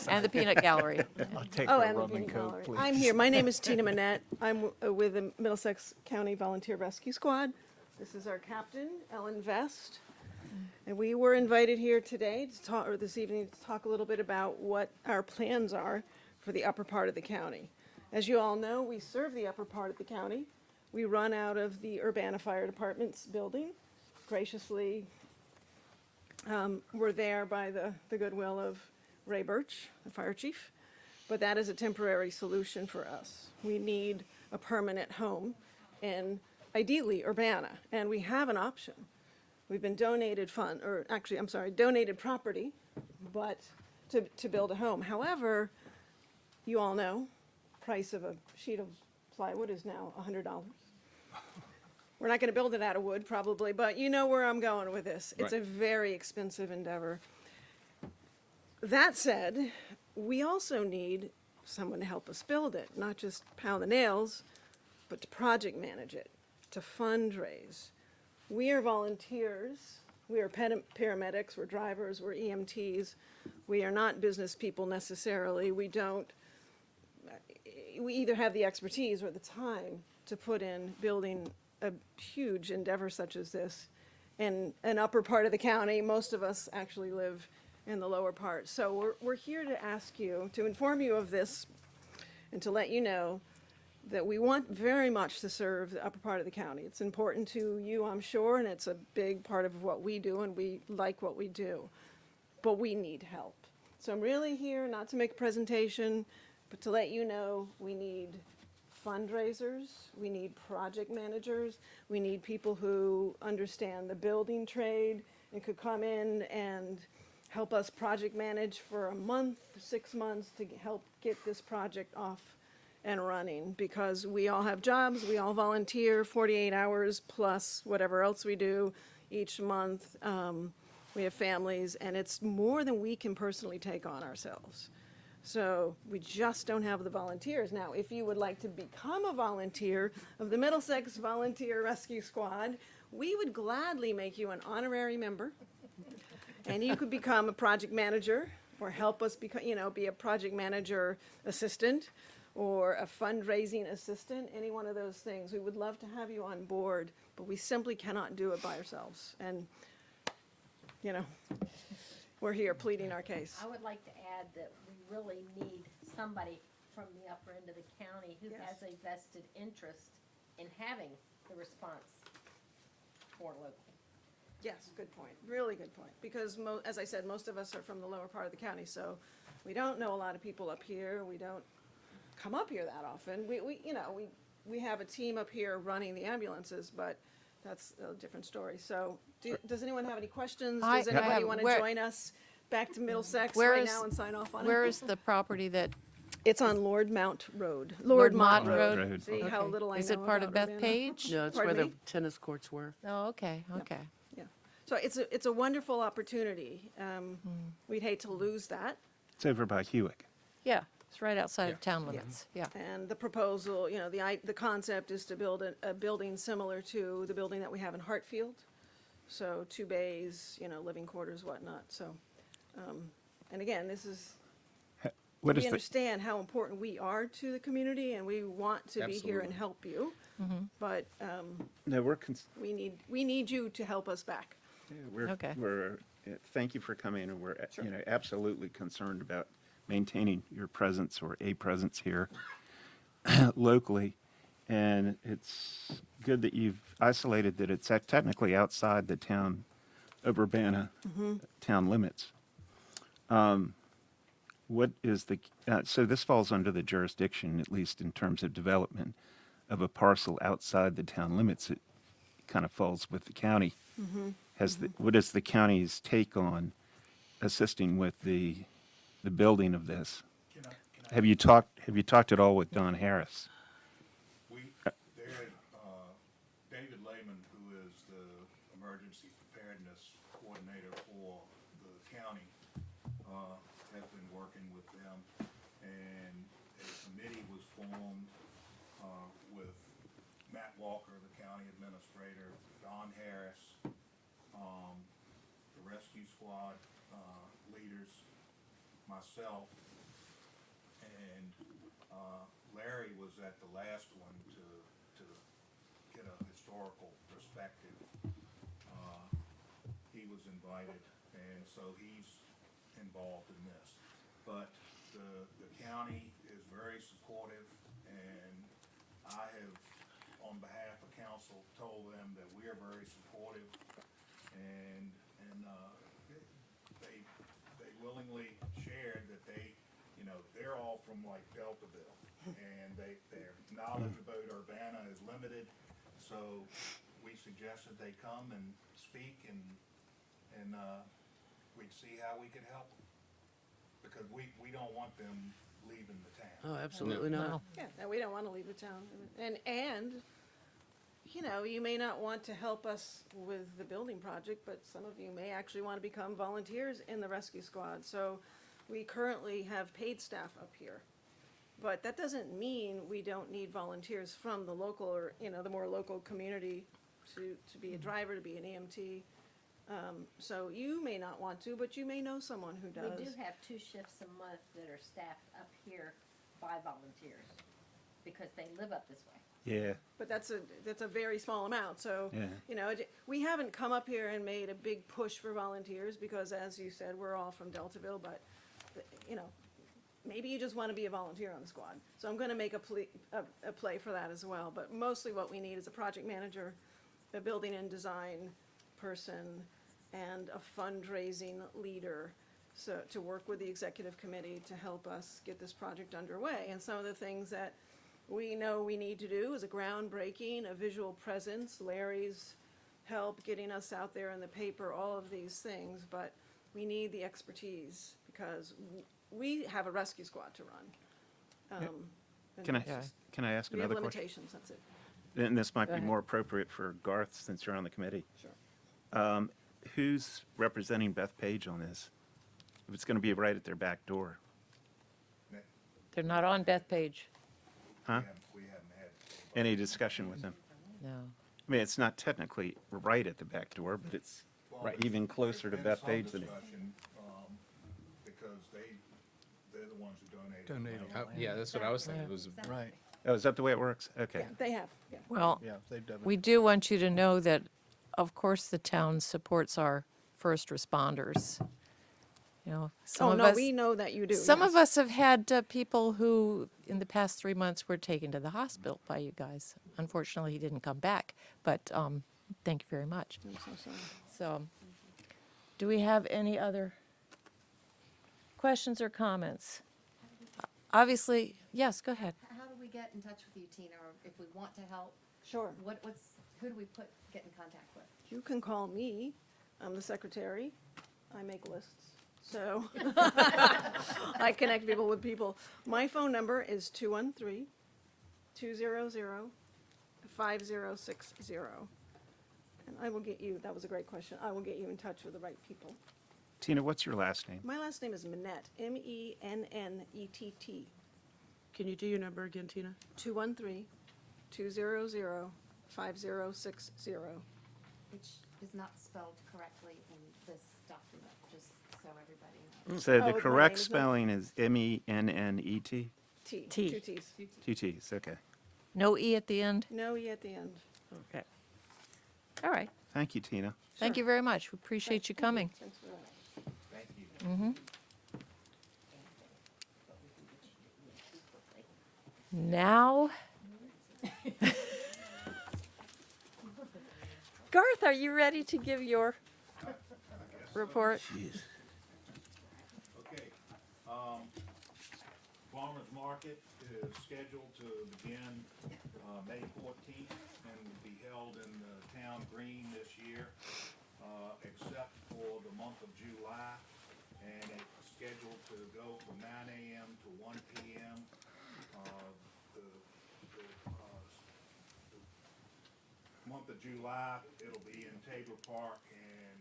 and the Peanut Gallery. I'll take Oh, a and the rum and Peanut coke, Gallery. please. I'm here. My name is Tina Manette. I'm with the Middlesex County Volunteer Rescue Squad. This is our captain, Ellen Vest. And we were invited here today to talk, or this evening, to talk a little bit about what our plans are for the upper part of the county. As you all know, we serve the upper part of the county. We run out of the Urbanna Fire Department's building. Graciously, we're there by the goodwill of Ray Birch, the fire chief. But that is a temporary solution for us. We need a permanent home in ideally Urbanna, and we have an option. We've been donated donated property, but to build a home. However, you all know, price of a sheet of plywood is now $100. We're not gonna build it out of wood probably, but you know where I'm going with this. It's a Right. very expensive endeavor. That said, we also need someone to help us build it, not just pound the nails, but to project manage it, to fundraise. We are volunteers, we are paramedics, we're drivers, we're EMTs. We are not business people necessarily. We either have the expertise or the time to put in building a huge endeavor such as this in an upper part of the county. Most of us actually live in the lower part. So we're here to ask you, to inform you of this and to let you know that we want very much to serve the upper part of the county. It's important to you, I'm sure, and it's a big part of what we do, and we like what we do. But we need help. So I'm really here not to make a presentation, but to let you know we need fundraisers, we need project managers, we need people who understand the building trade and could come in and help us project manage for a month, 6 months to help get this project off and running, because we all have jobs, we all volunteer 48 hours plus whatever else we do each month. We have families, and it's more than we can personally take on ourselves. So we just don't have the volunteers. Now, if you would like to become a volunteer of the Middlesex Volunteer Rescue Squad, we would gladly make you an honorary member. And you could become a project manager or help us become, be a project manager assistant or a fundraising assistant, any one of those things. We would love to have you on board, but we simply cannot do it by ourselves. And, we're here pleading our case. I would like to add that we really need somebody from the upper end of the county who Yes. has a vested interest in having the response for local. Yes, good point, really good point. Because as I said, most of us are from the lower part of the county, so we don't know a lot of people up here. We don't come up here that often. We have a team up here running the ambulances, but that's a different story. So, does anyone have any questions? I Does anybody have- want to where- join us back to Middlesex Where right is- now and sign off on it? Where is the property that, It's on Lord Mount Road. Lord Mont Mont Road? See how Okay. little I know Is it part of about Beth Urbana? Page? No, it's Pardon where the me? tennis courts were. Oh, okay, okay. Yeah. So it's a wonderful opportunity. We'd hate to lose that. It's over by Hewick. Yeah, it's right outside Yeah. of town limits, yeah. And the proposal, the concept is to build a building similar to the building that we have in Hartfield. So 2 bays, living quarters, whatnot. So, and again, this is, What we is the, understand how important we are to the community, and we want to be here and Absolutely. help you. But no, we need you to help us back. Okay. Thank you for coming, and we're, absolutely concerned about maintaining your presence or a presence here locally. And it's good that you've isolated that it's technically outside the town of Urbana town limits. What is so this falls under the jurisdiction, at least in terms of development, of a parcel outside the town limits. kind of falls with the county. What is the county's take on assisting with the building of this? Can I, Have you talked at all with Don Harris? there's, David Lehman, who is the emergency preparedness coordinator for the county, has been working with them, and a committee was formed, with Matt Walker, the county administrator, Don Harris, the rescue squad, leaders, myself, and, Larry was at the last one to get a historical perspective. He was invited, and so he's involved in this. But the county is very supportive, and I have, on behalf of council, told them that we are very supportive, and they willingly shared that they're all from like Deltaville, and their knowledge about Urbanna is limited, so we suggested they come and speak, and we'd see how we could help them, because we don't want them leaving the town. Oh, absolutely not. Yeah, and we don't want to leave the town. And, you may not want to help us with the building project, but some of you may actually want to become volunteers in the rescue squad. So we currently have paid staff up here. But that doesn't mean we don't need volunteers from the local or, the more local community to be a driver, to be an EMT. So you may not want to, but you may know someone who does. We do have 2 shifts a month that are staffed up here by volunteers, because they live up this way. Yeah. But that's a very small amount, so, Yeah. We haven't come up here and made a big push for volunteers, because as you said, we're all from Deltaville, but, maybe you just want to be a volunteer on the squad. So I'm gonna make a play for that as well, but mostly what we need is a project manager, a building and design person, and a fundraising leader, so to work with the executive committee to help us get this project underway. And some of the things that we know we need to do is a groundbreaking, a visual presence, Larry's help getting us out there in the paper, all of these things, but we need the expertise, because we have a rescue squad to run. And Can it's just- I ask We have another question? limitations, that's it. And this might be ahead. more appropriate for Garth, since you're on the committee. Sure. Who's representing Bethpage on this? If it's going to be right at their back door. They're not on Bethpage. Huh? We haven't had. Any discussion with them? No. I mean, it's not technically right at the back door, but it's even closer to There's been Bethpage some than. discussion, because they're the ones who donated. Donated. money. Yeah, that's what I was thinking. It was Right, Oh, is that the way it works? Okay. They have, yeah. Well, yeah, they've done we do want you to know that, of course, the town supports our first responders. Some Oh, of no, us, we know that you do. some of yes. us have had people who, in the past 3 months, were taken to the hospital by you guys. Unfortunately, he didn't come back, but thank you very much. I'm so sorry. So, do we have any other questions or comments? Obviously, yes, go ahead. How do we get in touch with you, Tina, or if we want to help? Sure. Who do we get in contact with? You can call me. I'm the secretary. I make lists. So I connect people with people. My phone number is 213-200-5060. And I will get you, that was a great question. I will get you in touch with the right people. Tina, what's your last name? My last name is Mennett, Mennett. Can you do your number again, Tina? 213-200-5060. Which is not spelled correctly in this document, just so everybody knows. So Oh, the my name correct is not- spelling is Mennet? T. T. 2 T's. 2 T's, okay. No E at the end? No E at the end. Okay. All right. Thank you, Tina. Thank you very much. We appreciate you coming. Thanks for that. Thank you. Now, Garth, are you ready to give your report? Okay, Farmers Market is scheduled to begin, May 14th, and will be held in the town green this year, except for the month of July. And it's scheduled to go from 9 a.m. to 1 p.m. The month of July, it'll be in Tabor Park, and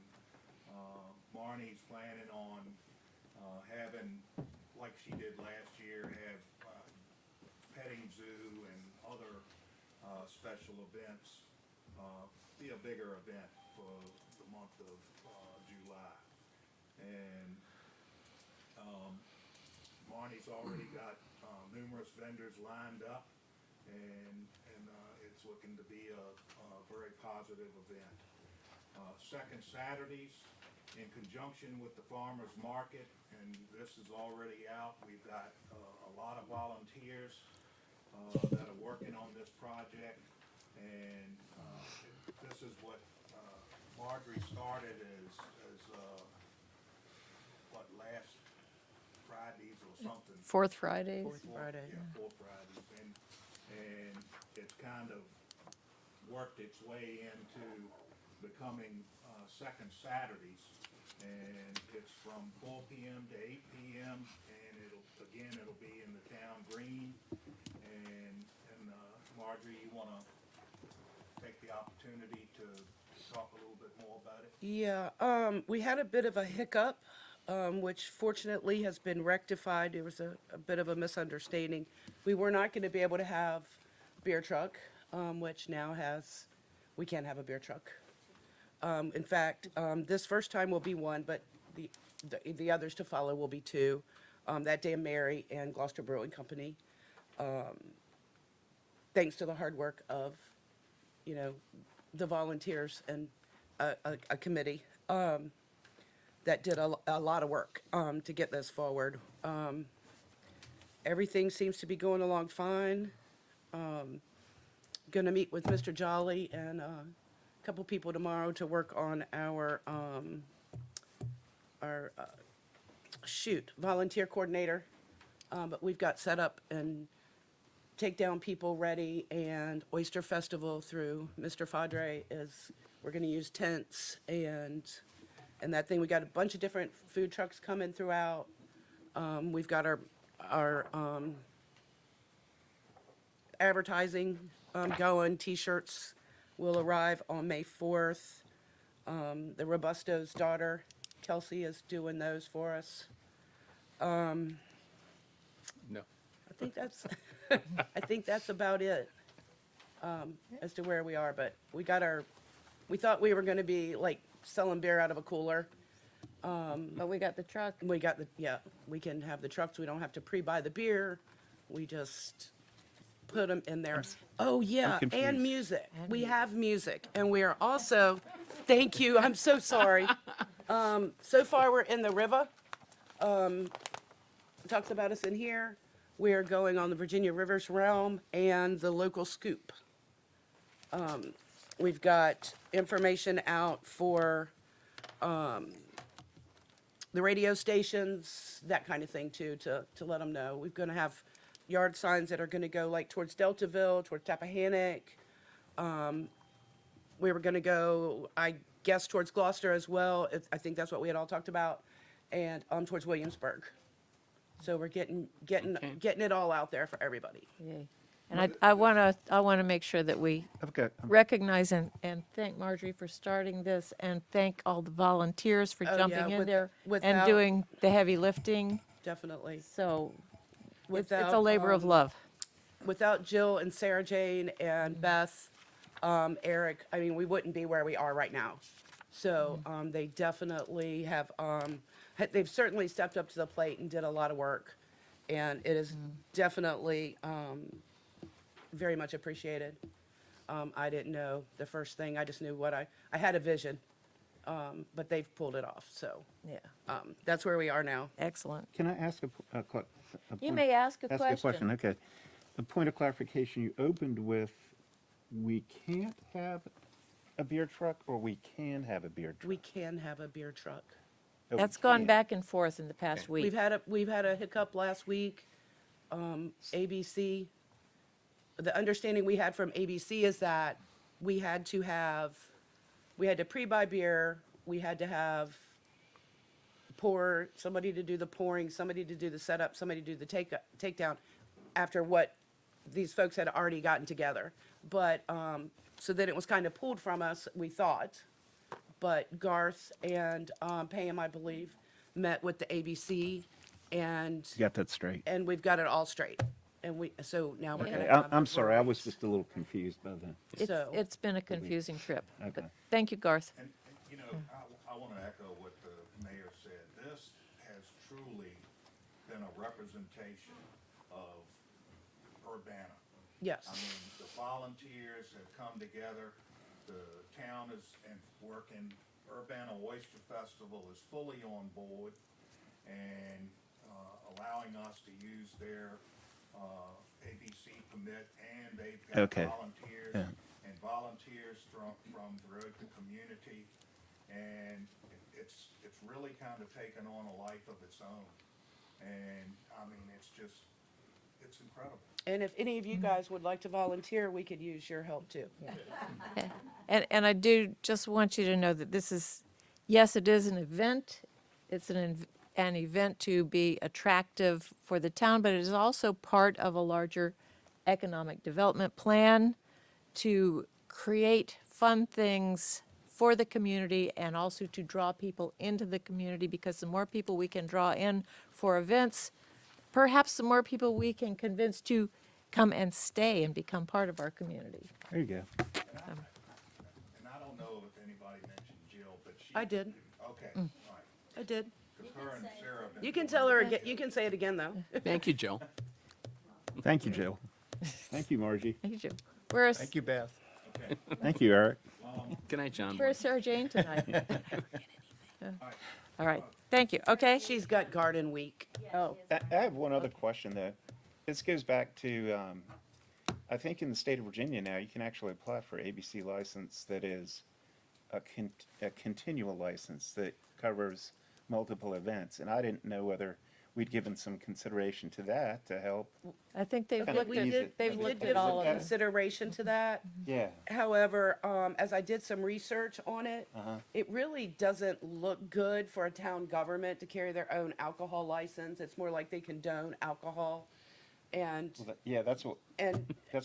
Marnie's planning on having, like she did last year, have petting zoo and other special events. Be a bigger event for the month of July. And Marnie's already got numerous vendors lined up, and it's looking to be a very positive event. Second Saturdays, in conjunction with the farmers market, and this is already out, we've got a lot of volunteers that are working on this project, and this is what Marjorie started as what, last Fridays or something. Fourth Fridays. Friday. Yeah, Fourth Fridays, and it's kind of worked its way into becoming second Saturdays, and it's from 4 p.m. to 8 p.m. and it'll be in the town green. And Marjorie, you want to take the opportunity to talk a little bit more about it? Yeah, we had a bit of a hiccup, which fortunately has been rectified. There was a bit of a misunderstanding. We were not going to be able to have beer truck, which now we can have a beer truck. In fact, this first time will be one, but the others to follow will be two. That day, Mary and Gloucester Brewing Company. Thanks to the hard work of, the volunteers and a committee that did a lot of work to get this forward. Everything seems to be going along fine. Going to meet with Mr. Jolly and couple people tomorrow to work on our volunteer coordinator. But we've got set up and takedown people ready, and Oyster Festival through Mr. Fadre we're gonna use tents and that thing. We got a bunch of different food trucks coming throughout. We've got our advertising going. T-shirts will arrive on May 4th. The Robusto's daughter, Kelsey, is doing those for us. No. I think that's about it as to where we are. But we thought we were going to be like selling beer out of a cooler. But we got the truck. We can have the trucks. We don't have to pre-buy the beer. We just put them in there. Oh, yeah, confused. and music. We have music, and we are also, thank you, I'm so sorry. So far, we're in the river. Talks about us in here. We're going on the Virginia Rivers Realm and the local scoop. We've got information out for the radio stations, that kind of thing too, to let them know. We're going to have yard signs that are going to go like towards Deltaville, towards Tappahannock. We were going to go, I guess, towards Gloucester as well. I think that's what we had all talked about, and towards Williamsburg. So we're getting it all out there for everybody. Yay. And I want to make sure that we Okay. recognize and thank Marjorie for starting this, and thank all the volunteers for Oh, jumping yeah, in there and without- doing the heavy lifting. Definitely. So it's a Without, labor of love. Without Jill and Sarah Jane and Beth, Eric, I mean, we wouldn't be where we are right now. So they definitely have, they've certainly stepped up to the plate and did a lot of work. And it is definitely very much appreciated. I didn't know the first thing. I just knew I had a vision, but they've pulled it off. So Yeah, that's where we are now. excellent. Can I ask a You point- may ask a Ask a question, okay. A point of clarification, you opened with, we can't have a beer truck, or we can have a beer truck? We can have a beer truck. Oh, we That's gone can. back and forth in the past week. We've had a hiccup last week. ABC, the understanding we had from ABC is that we had to pre-buy beer, we had to have somebody to do the pouring, somebody to do the setup, somebody to do the takedown after what these folks had already gotten together. But, so then it was kind of pulled from us, we thought. But Garth and Pam, I believe, met with the ABC and, Got that straight. and we've got it all straight. And so now we're gonna Okay, have. I'm sorry, I was rates. just a little confused by that. It's been a confusing trip. But Okay. thank you, Garth. And, you know, I want to echo what the mayor said. This has truly been a representation of Urbana. Yes. I mean, the volunteers have come together, the town is working, Urbana Oyster Festival is fully on board and allowing us to use their ABC permit, and they've got Okay. volunteers Yeah. and volunteers from throughout the community, and it's really kind of taken on a life of its own. And I mean, it's incredible. And if any of you guys would like to volunteer, we could use your help too. And I do just want you to know that this is, yes, it is an event. It's an event to be attractive for the town, but it is also part of a larger economic development plan to create fun things for the community and also to draw people into the community, because the more people we can draw in for events, perhaps the more people we can convince to come and stay and become part of our community. There you go. And I don't know if anybody mentioned Jill, but she. I did. Okay, all right. I did. Because her and Sarah have been. You can doing tell her it. again, you can say it again though. Thank you, Jill. Thank you, Jill. Thank you, Margie. Thank you, Jim. Where's, Thank you, Beth. Okay, Thank you, Eric. Good night, John. where's Sarah Jane tonight? All right, thank you. Okay. She's got garden week. Oh, I have one other question, though. This goes back to, I think in the state of Virginia now, you can actually apply for ABC license that is a continual license that covers multiple events. And I didn't know whether we'd given some consideration to that to help. I think they've Kinda looked ease at, it. they've We looked did at all of look it. Consideration to that. Yeah. However, as I did some research on it, Uh-huh. it really doesn't look good for a town government to carry their own alcohol license. It's more like they condone alcohol. And, Yeah, that's what we-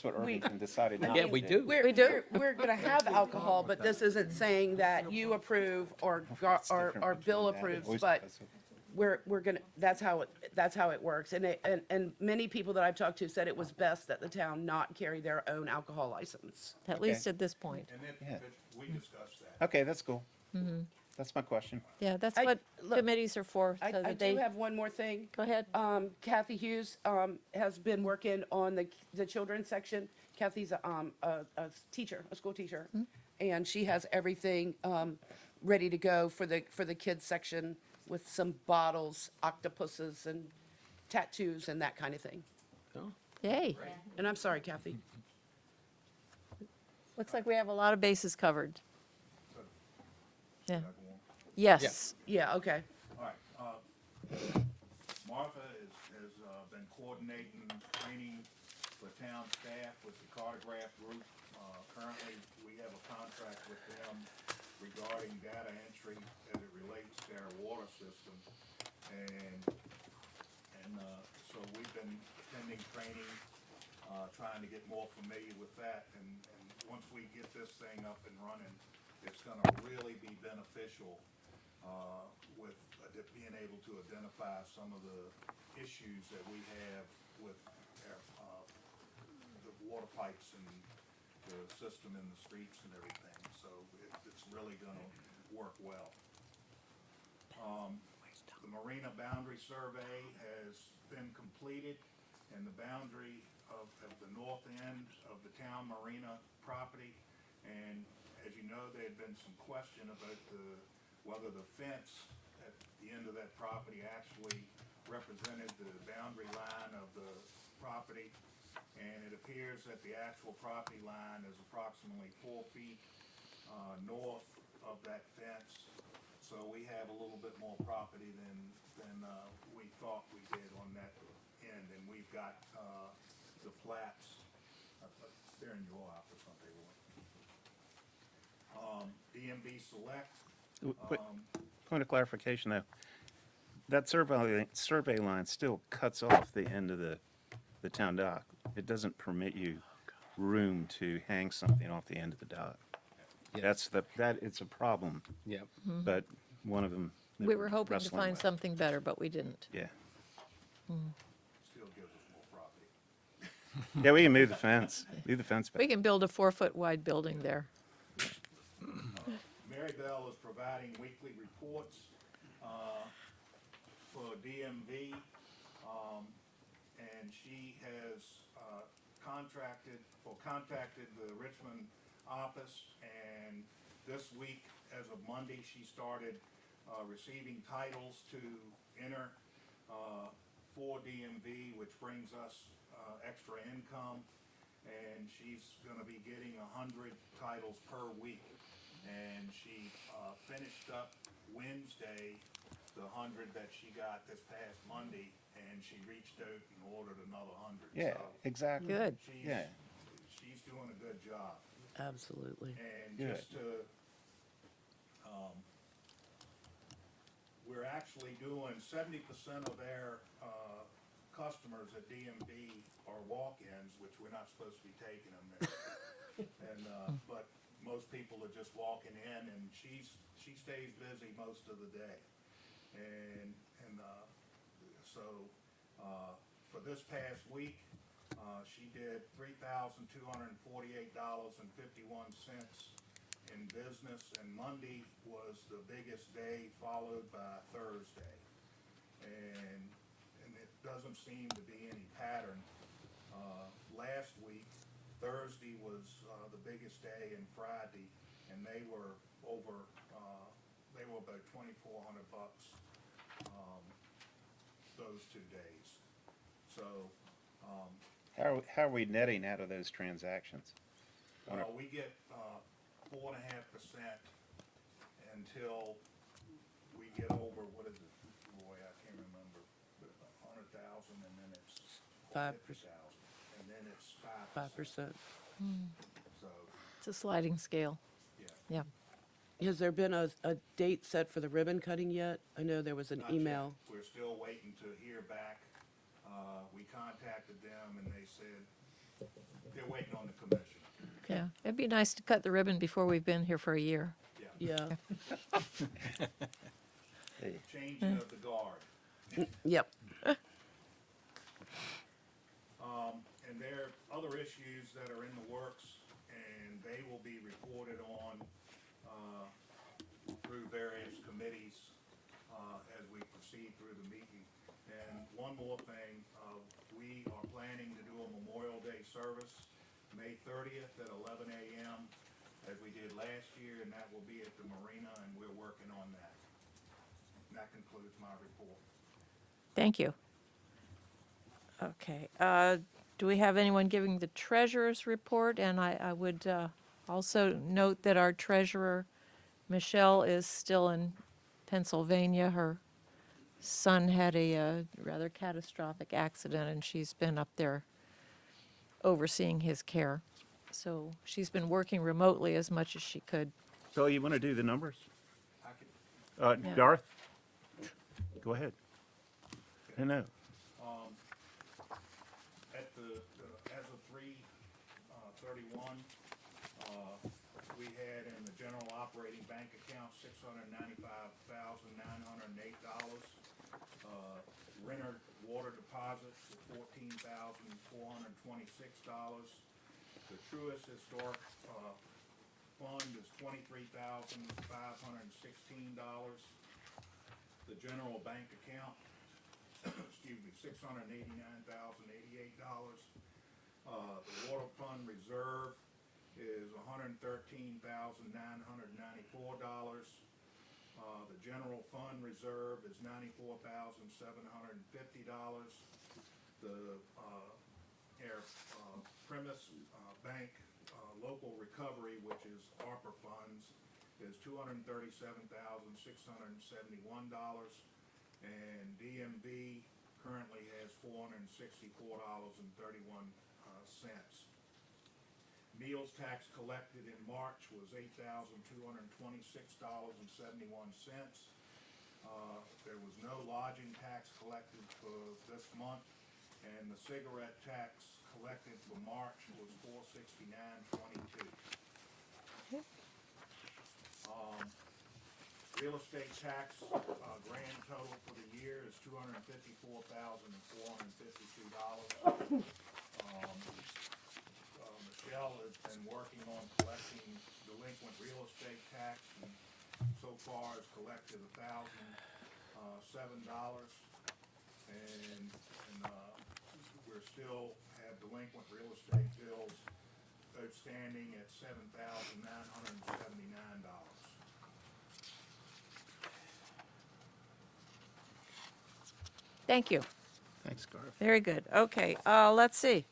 Irvington decided not Yeah, to we do. we're gonna have alcohol, but this isn't saying that you approve or It's different Bill between that and approves, Oyster but Festival. we're gonna, that's how it works. And many people that I've talked to said it was best that the town not carry their own alcohol license. At least at this point. And then, Yeah. we discussed that. Okay, that's cool. That's my question. Yeah, that's I- what look, committees are for, so I that do they, have one more thing. go ahead. Kathy Hughes has been working on the children's section. Kathy's a teacher, a school teacher, and she has everything ready to go for the kids section with some bottles, octopuses, and tattoos and that kind of thing. Yay. And I'm sorry, Kathy. Looks like we have a lot of bases covered. Yeah. Should I go on? Yes. Yeah, okay. All right, Martha has been coordinating training for town staff with the cartograph group. Currently, we have a contract with them regarding data entry as it relates to our water system. And so we've been attending training, trying to get more familiar with that. And once we get this thing up and running, it's gonna really be beneficial with being able to identify some of the issues that we have with the water pipes and the system in the streets and everything. So it's really gonna work well. The marina boundary survey has been completed, and the boundary of the north end of the town marina property. And as you know, there had been some question about whether the fence at the end of that property actually represented the boundary line of the property. And it appears that the actual property line is approximately 4 feet north of that fence. So we have a little bit more property than we thought we did on that end. And we've got the plats, they're in your office, aren't they, Roy? DMV Select, Wait, point of clarification though, that survey line still cuts off the end of the town dock. It doesn't permit you room to hang something off the end of the dock. Yes. It's a problem, Yep. but one of them. that We were hoping to wrestling find with. something better, but we didn't. Yeah. still gives us more property. Yeah, we can move the fence, back. We can build a 4-foot wide building there. Mary Bell is providing weekly reports for DMV, and she has contacted the Richmond office, and this week, as of Monday, she started receiving titles to enter for DMV, which brings us extra income, and she's gonna be getting 100 titles per week. And she finished up Wednesday the 100 that she got this past Monday, and she reached out and ordered another 100. Yeah, So exactly. Good. Yeah. she's doing a good job. Absolutely. And Good. just to, we're actually doing 70% of our customers at DMV are walk-ins, which we're not supposed to be taking them. But most people are just walking in, and she stays busy most of the day. So for this past week, she did $3,248.51 in business, and Monday was the biggest day, followed by Thursday. And it doesn't seem to be any pattern. Last week, Thursday was the biggest day, and Friday, and they were about $2,400 those 2 days. So How are we netting out of those transactions? we get 4.5% until we get over, what is it, Roy, I can't remember, 100,000, and then it's 5%. 50,000, and then it's 5%. So, It's a sliding scale. yeah. Yeah. Has there been a date set for the ribbon cutting yet? I know there was an Not yet. email. We're still waiting to hear back. We contacted them, and they said they're waiting on the commission. Yeah. It'd be nice to cut the ribbon before we've been here for a year. Yeah. Hey, Changing of the guard. Yep. And there are other issues that are in the works, and they will be reported on through various committees as we proceed through the meeting. And one more thing, we are planning to do a Memorial Day service, May 30th at 11 a.m., as we did last year, and that will be at the marina, and we're working on that. And that concludes my report. Thank you. Okay. Do we have anyone giving the treasurer's report? And I would also note that our treasurer, Michelle, is still in Pennsylvania. Her son had a rather catastrophic accident, and she's been up there overseeing his care. So she's been working remotely as much as she could. Bill, you want to do the numbers? I could Yeah. Garth? Go ahead. I know. At as of 3/31, we had in the general operating bank account $695,908. Renter water deposits were $14,426. The Truist Historic Fund is $23,516. The general bank account, excuse me, $689,088. The water fund reserve is $113,994. The general fund reserve is $94,750. The premise bank local recovery, which is ARPA funds, is $237,671. And DMV currently has $464.31. meals tax collected in March was $8,226.71. There was no lodging tax collected for this month, and the cigarette tax collected for March was $469.22. Real estate tax, grand total for the year is $254,452. Michelle has been working on collecting delinquent real estate tax, and so far has collected $1,007. And we're still have delinquent real estate bills outstanding at $7,979. Thank you. Thanks, Garth. Very good. Okay, let's see.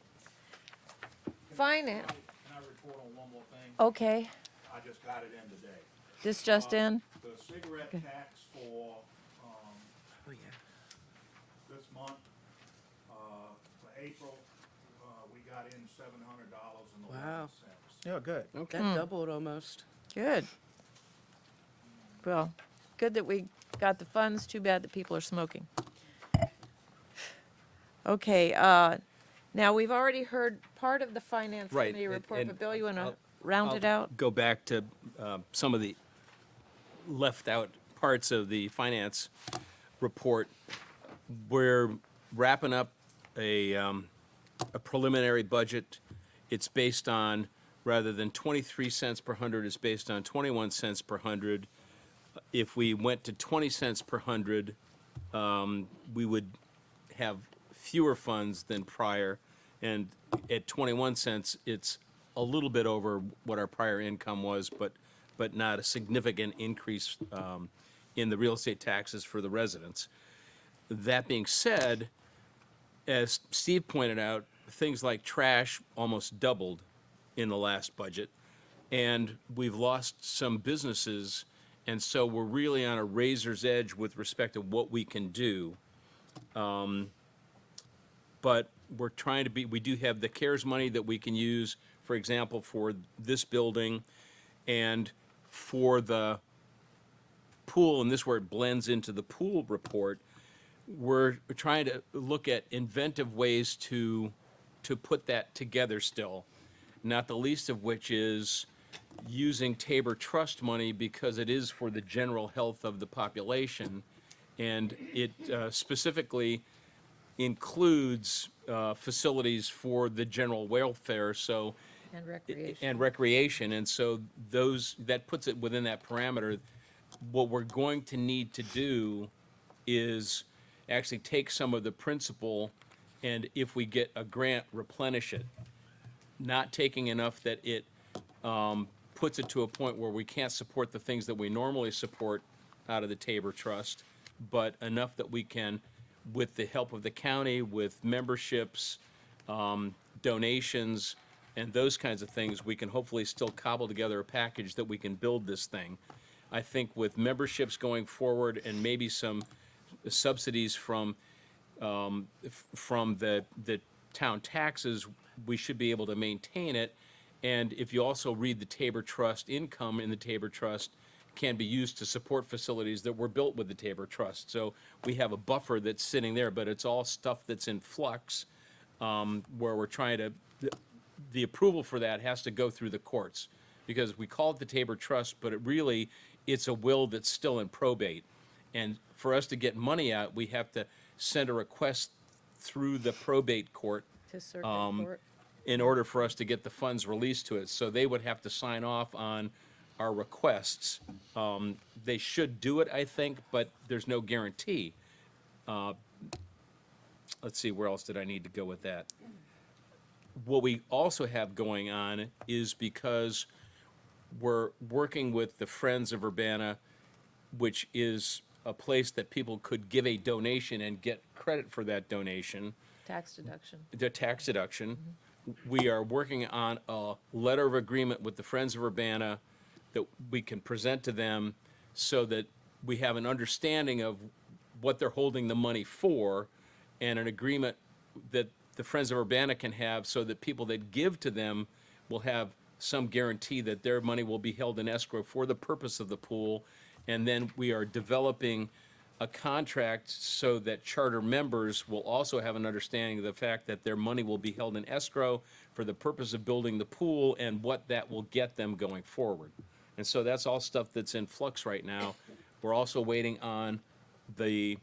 Finance, Can I report on one more thing? okay, I just got it in today. this just in? The cigarette tax for, this month, for April, we got in $700.11. Wow. Oh, good. That doubled almost. Good. Well, good that we got the funds. Too bad that people are smoking. Okay, now we've already heard part of the finance Right, committee and- report, and but Bill, you want to I'll- round it out? Go back to some of the left out parts of the finance report. We're wrapping up a preliminary budget. It's based on, rather than 23 cents per hundred, it's based on 21 cents per hundred. If we went to 20 cents per hundred, we would have fewer funds than prior. And at 21 cents, it's a little bit over what our prior income was, but not a significant increase in the real estate taxes for the residents. That being said, as Steve pointed out, things like trash almost doubled in the last budget, and we've lost some businesses, and so we're really on a razor's edge with respect to what we can do. But we're trying to be, we do have the CARES money that we can use, for example, for this building and for the pool, and this is where it blends into the pool report. We're trying to look at inventive ways to put that together still, not the least of which is using Tabor Trust money because it is for the general health of the population, and it specifically includes facilities for the general welfare, so. And recreation. And recreation, and so that puts it within that parameter. What we're going to need to do is actually take some of the principal, and if we get a grant, replenish it. Not taking enough that it puts it to a point where we can't support the things that we normally support out of the Tabor Trust, but enough that we can, with the help of the county, with memberships, donations, and those kinds of things, we can hopefully still cobble together a package that we can build this thing. I think with memberships going forward and maybe some subsidies from the town taxes, we should be able to maintain it. And if you also read the Tabor Trust, income in the Tabor Trust can be used to support facilities that were built with the Tabor Trust. So we have a buffer that's sitting there, but it's all stuff that's in flux, where we're trying to, the approval for that has to go through the courts. Because we call it the Tabor Trust, but it's a will that's still in probate. And for us to get money out, we have to send a request through the probate court To circuit court. in order for us to get the funds released to it. So they would have to sign off on our requests. They should do it, I think, but there's no guarantee. Let's see, where else did I need to go with that? What we also have going on is, because we're working with the Friends of Urbanna, which is a place that people could give a donation and get credit for that donation, Tax deduction. the tax deduction. We are working on a letter of agreement with the Friends of Urbana that we can present to them so that we have an understanding of what they're holding the money for, and an agreement that the Friends of Urbana can have so that people that give to them will have some guarantee that their money will be held in escrow for the purpose of the pool. And then we are developing a contract so that charter members will also have an understanding of the fact that their money will be held in escrow for the purpose of building the pool and what that will get them going forward. And so that's all stuff that's in flux right now. We're also waiting on the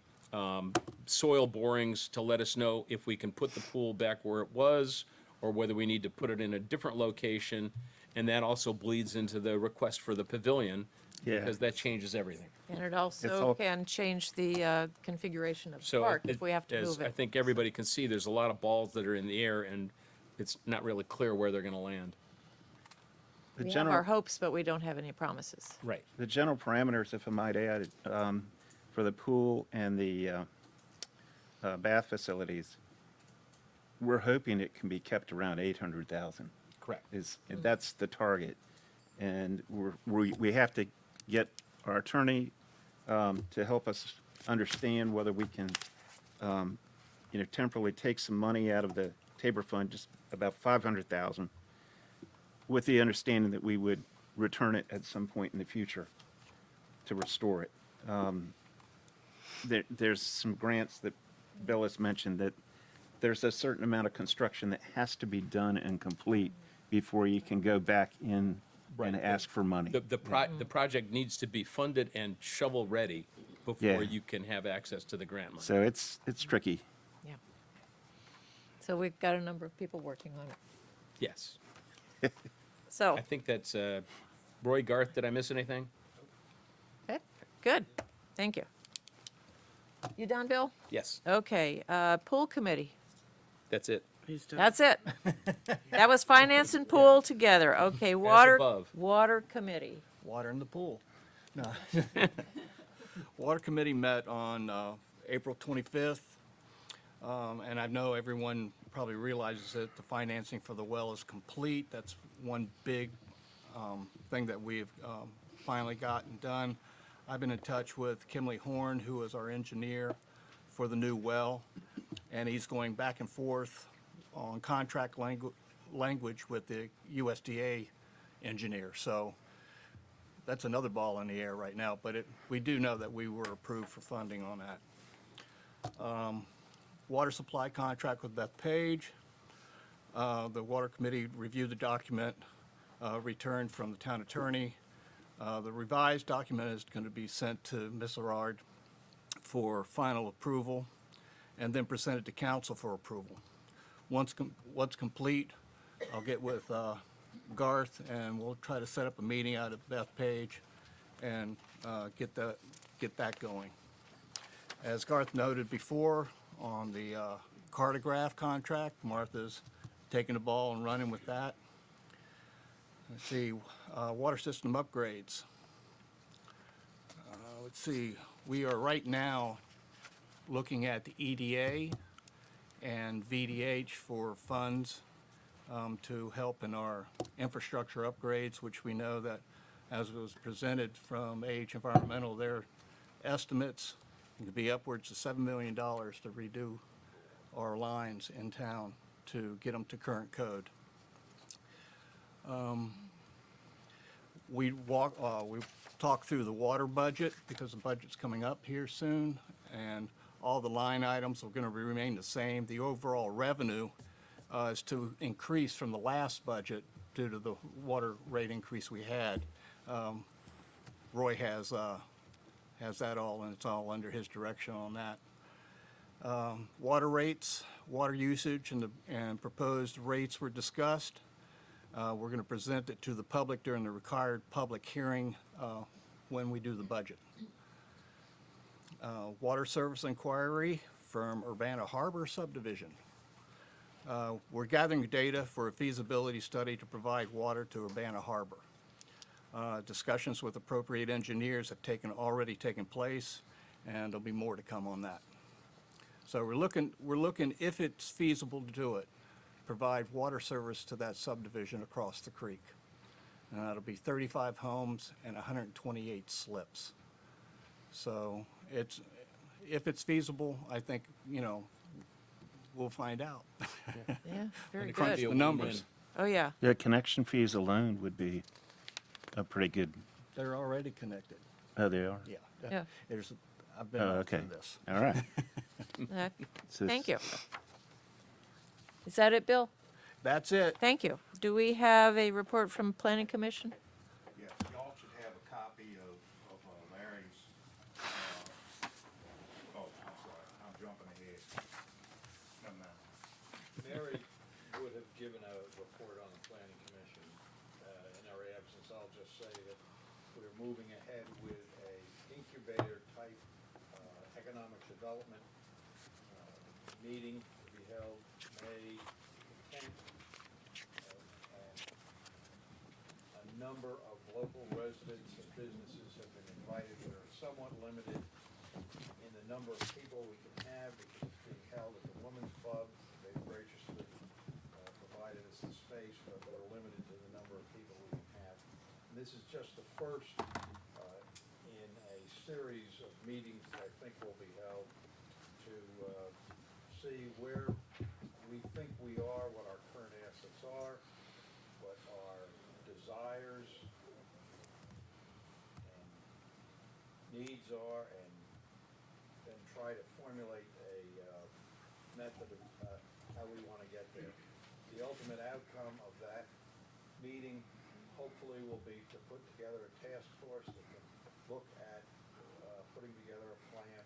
soil borings to let us know if we can put the pool back where it was or whether we need to put it in a different location. And that also bleeds into the request for the pavilion, Yeah. because that changes everything. And it It's also all- can change the configuration of the So park it- if we have to as move I it. think everybody can see, there's a lot of balls that are in the air, and it's not really clear where they're gonna land. The We have general- our hopes, but we don't have any promises. Right. The general parameters, if I might add, for the pool and the bath facilities, we're hoping it can be kept around 800,000. Correct. That's the target. And we have to get our attorney to help us understand whether we can, temporarily take some money out of the Tabor Fund, just about 500,000, with the understanding that we would return it at some point in the future to restore it. There's some grants that Bill has mentioned that there's a certain amount of construction that has to be done and complete before you can go back in Right. and ask for money. The project needs to be funded and shovel-ready Yeah. before you can have access to the grant money. So it's tricky. Yeah. So we've got a number of people working on it. Yes. So, I think that's, Roy, Garth, did I miss anything? okay, good. Thank you. You done, Bill? Yes, Okay, pool committee. that's it. That's it. That was finance and pool together. Okay, water, above. water committee. Water in the pool. No. Water Committee met on April 25th, and I know everyone probably realizes that the financing for the well is complete. That's one big thing that we've finally gotten done. I've been in touch with Kimley Horn, who is our engineer for the new well, and he's going back and forth on contract language with the USDA engineer. So that's another ball in the air right now, but we do know that we were approved for funding on that. Water supply contract with Beth Page. The Water Committee reviewed the document, returned from the town attorney. The revised document is going to be sent to Ms. Arard for final approval and then presented to council for approval. Once complete, I'll get with Garth and we'll try to set up a meeting out at Beth Page and get that going. As Garth noted before, on the cartograph contract, Martha's taking the ball and running with that. Let's see, water system upgrades. Let's see, we are right now looking at the EDA and VDH for funds to help in our infrastructure upgrades, which we know that, as was presented from AH Environmental, their estimates could be upwards of $7 million to redo our lines in town to get them to current code. We talked through the water budget because the budget's coming up here soon, and all the line items are going to remain the same. The overall revenue is to increase from the last budget due to the water rate increase we had. Roy has that all, and it's all under his direction on that. Water rates, water usage, and proposed rates were discussed. We're going to present it to the public during the required public hearing when we do the budget. Water service inquiry from Urbanna Harbor subdivision. We're gathering data for a feasibility study to provide water to Urbanna Harbor. Discussions with appropriate engineers have already taken place, and there'll be more to come on that. So we're looking if it's feasible to do it, provide water service to that subdivision across the creek. And that'll be 35 homes and 128 slips. So if it's feasible, I think, we'll find out. Yeah, very And it could good. be a The win-win. numbers. Oh, yeah. The connection fees alone would be a pretty good, They're already connected. oh, they are? Yeah. Yeah. There's, I've been Oh, all okay. through this. All right. Thank you. Is that it, Bill? That's it. Thank you. Do we have a report from Planning Commission? Yes, y'all should have a copy of Larry's, oh, I'm sorry, I'm jumping ahead. Never mind. Mary would have given a report on the planning commission, in our absence. I'll just say that we're moving ahead with a incubator type, economic development, meeting to be held May 10th. And a number of local residents and businesses have been invited. We're somewhat limited in the number of people we can have because it's being held at the Women's Club. They've graciously provided us the space, but we're limited to the number of people we can have. And this is just the first in a series of meetings that I think will be held to see where we think we are, what our current assets are, what our desires and needs are, and then try to formulate a method of how we want to get there. The ultimate outcome of that meeting hopefully will be to put together a task force that can look at putting together a plan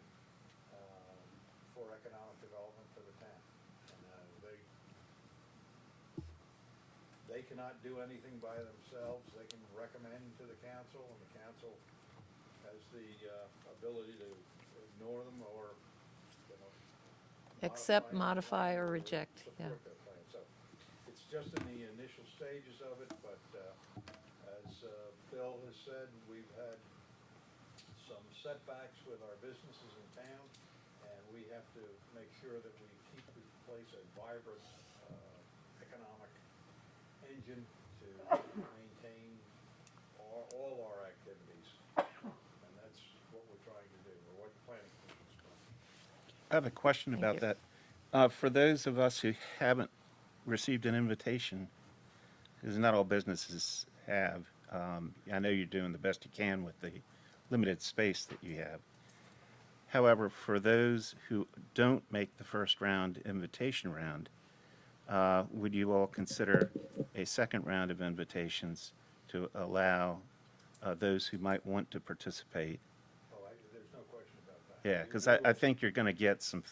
for economic development for the town. And they cannot do anything by themselves. They can recommend to the council, and the council has the ability to ignore them or, you know, Accept, modify modify, or them reject, yeah. support their plan. So it's just in the initial stages of it, but as Bill has said, we've had some setbacks with our businesses in town, and we have to make sure that we keep the place a vibrant economic engine to maintain all our activities. And that's what we're trying to do, or what the planning commission's doing. I have a question Thank about you. that. For those of us who haven't received an invitation, because not all businesses have, I know you're doing the best you can with the limited space that you have. However, for those who don't make the first round invitation round, would you all consider a second round of invitations to allow those who might want to participate? Oh, there's no question about that. Yeah, because I think you're going to get some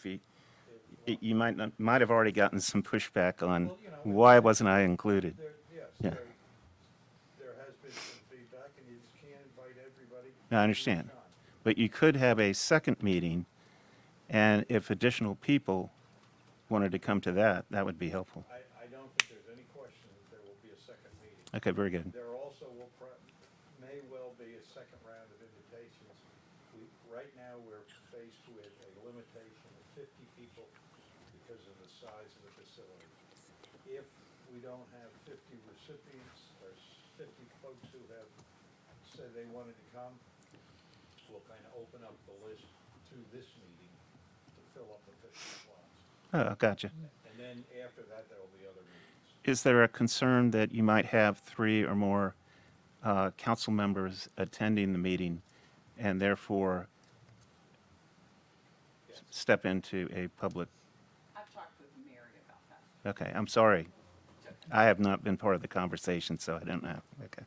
you might have already gotten some pushback on Well, you know, why wasn't I included? Yes, Yeah. there has been some feedback, and you just can't invite everybody. I understand. But you could have a second meeting, and if additional people wanted to come to that, that would be helpful. I don't think there's any question that there will be a second meeting. Okay, very good. There also may well be a second round of invitations. Right now, we're faced with a limitation of 50 people because of the size of the facility. If we don't have 50 recipients, there's 50 folks who have said they wanted to come, we'll kind of open up the list to this meeting to fill up the 50 slots. Oh, gotcha. And then after that, there will be other meetings. Is there a concern that you might have 3 or more council members attending the meeting and therefore step into a public? I've talked with Mary about that. Okay, I'm sorry. I have not been part of the conversation, so I don't know. Okay.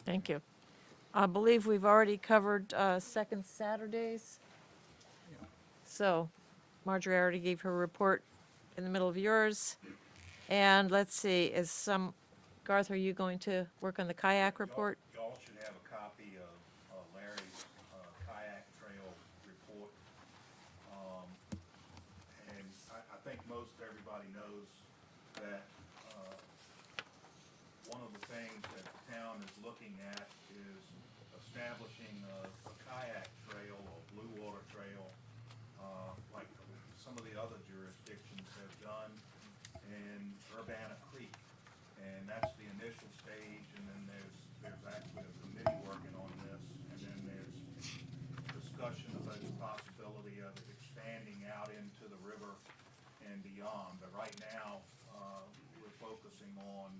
Thank you. I believe we've already covered second Saturdays. So Marjorie already gave her report in the middle of yours. And let's see, Garth, are you going to work on the kayak report? Y'all should have a copy of Larry's kayak trail report. And I think most everybody knows that one of the things that the town is looking at is establishing a kayak trail or blue water trail, like some of the other jurisdictions have done in Urbanna Creek. And that's the initial stage, and then there's actually a committee working on this, and then there's discussion about the possibility of it expanding out into the river and beyond. But right now, we're focusing on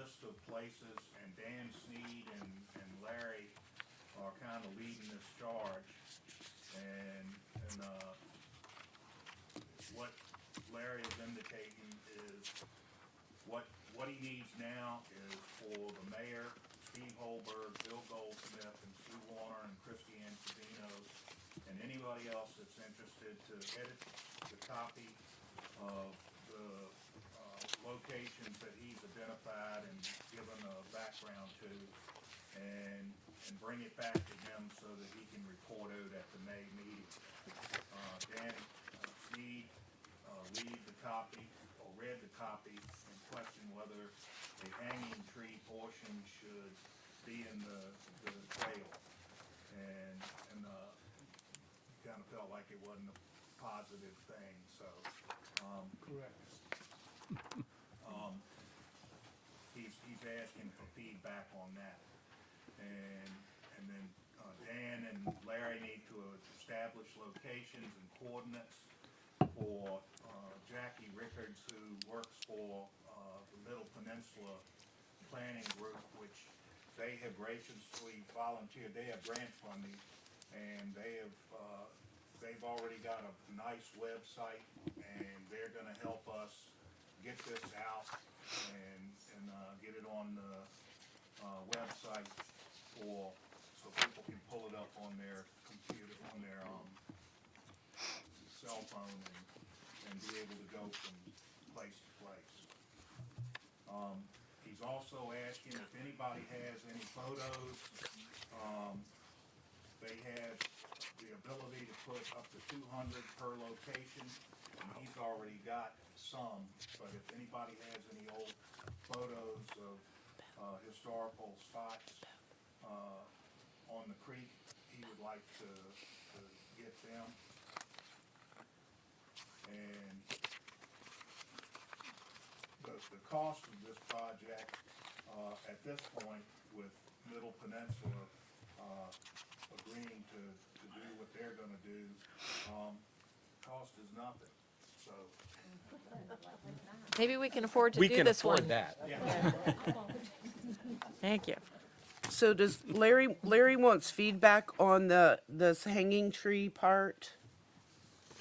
list of places, and Dan Sneed and Larry are kind of leading this charge. And what Larry is indicating is what he needs now is for the mayor, Steve Holberg, Bill Goldsmith, and Sue Warner, and Christiane Savino, and anybody else that's interested to edit the copy of the locations that he's identified and given a background to, and bring it back to him so that he can report out at the May meeting. Dan Sneed read the copy and questioned whether a hanging tree portion should be in the trail, and kind of felt like it wasn't a positive thing, so. Correct. He's asking for feedback on that. And then Dan and Larry need to establish locations and coordinates for Jackie Rickards, who works for the Middle Peninsula Planning Group, which they have graciously volunteered. They have grant funding, and they've already got a nice website, and they're gonna help us get this out and get it on the website so people can pull it up on their computer, on their cell phone, and be able to go from place to place. He's also asking if anybody has any photos. They have the ability to put up to 200 per location, and he's already got some, but if anybody has any old photos of historical spots on the creek, he would like to get them. And the cost of this project at this point, with Middle Peninsula agreeing to do what they're gonna do, cost is nothing, so. Maybe we can afford to We do can this one. afford that. Thank you. So does Larry wants feedback on this hanging tree part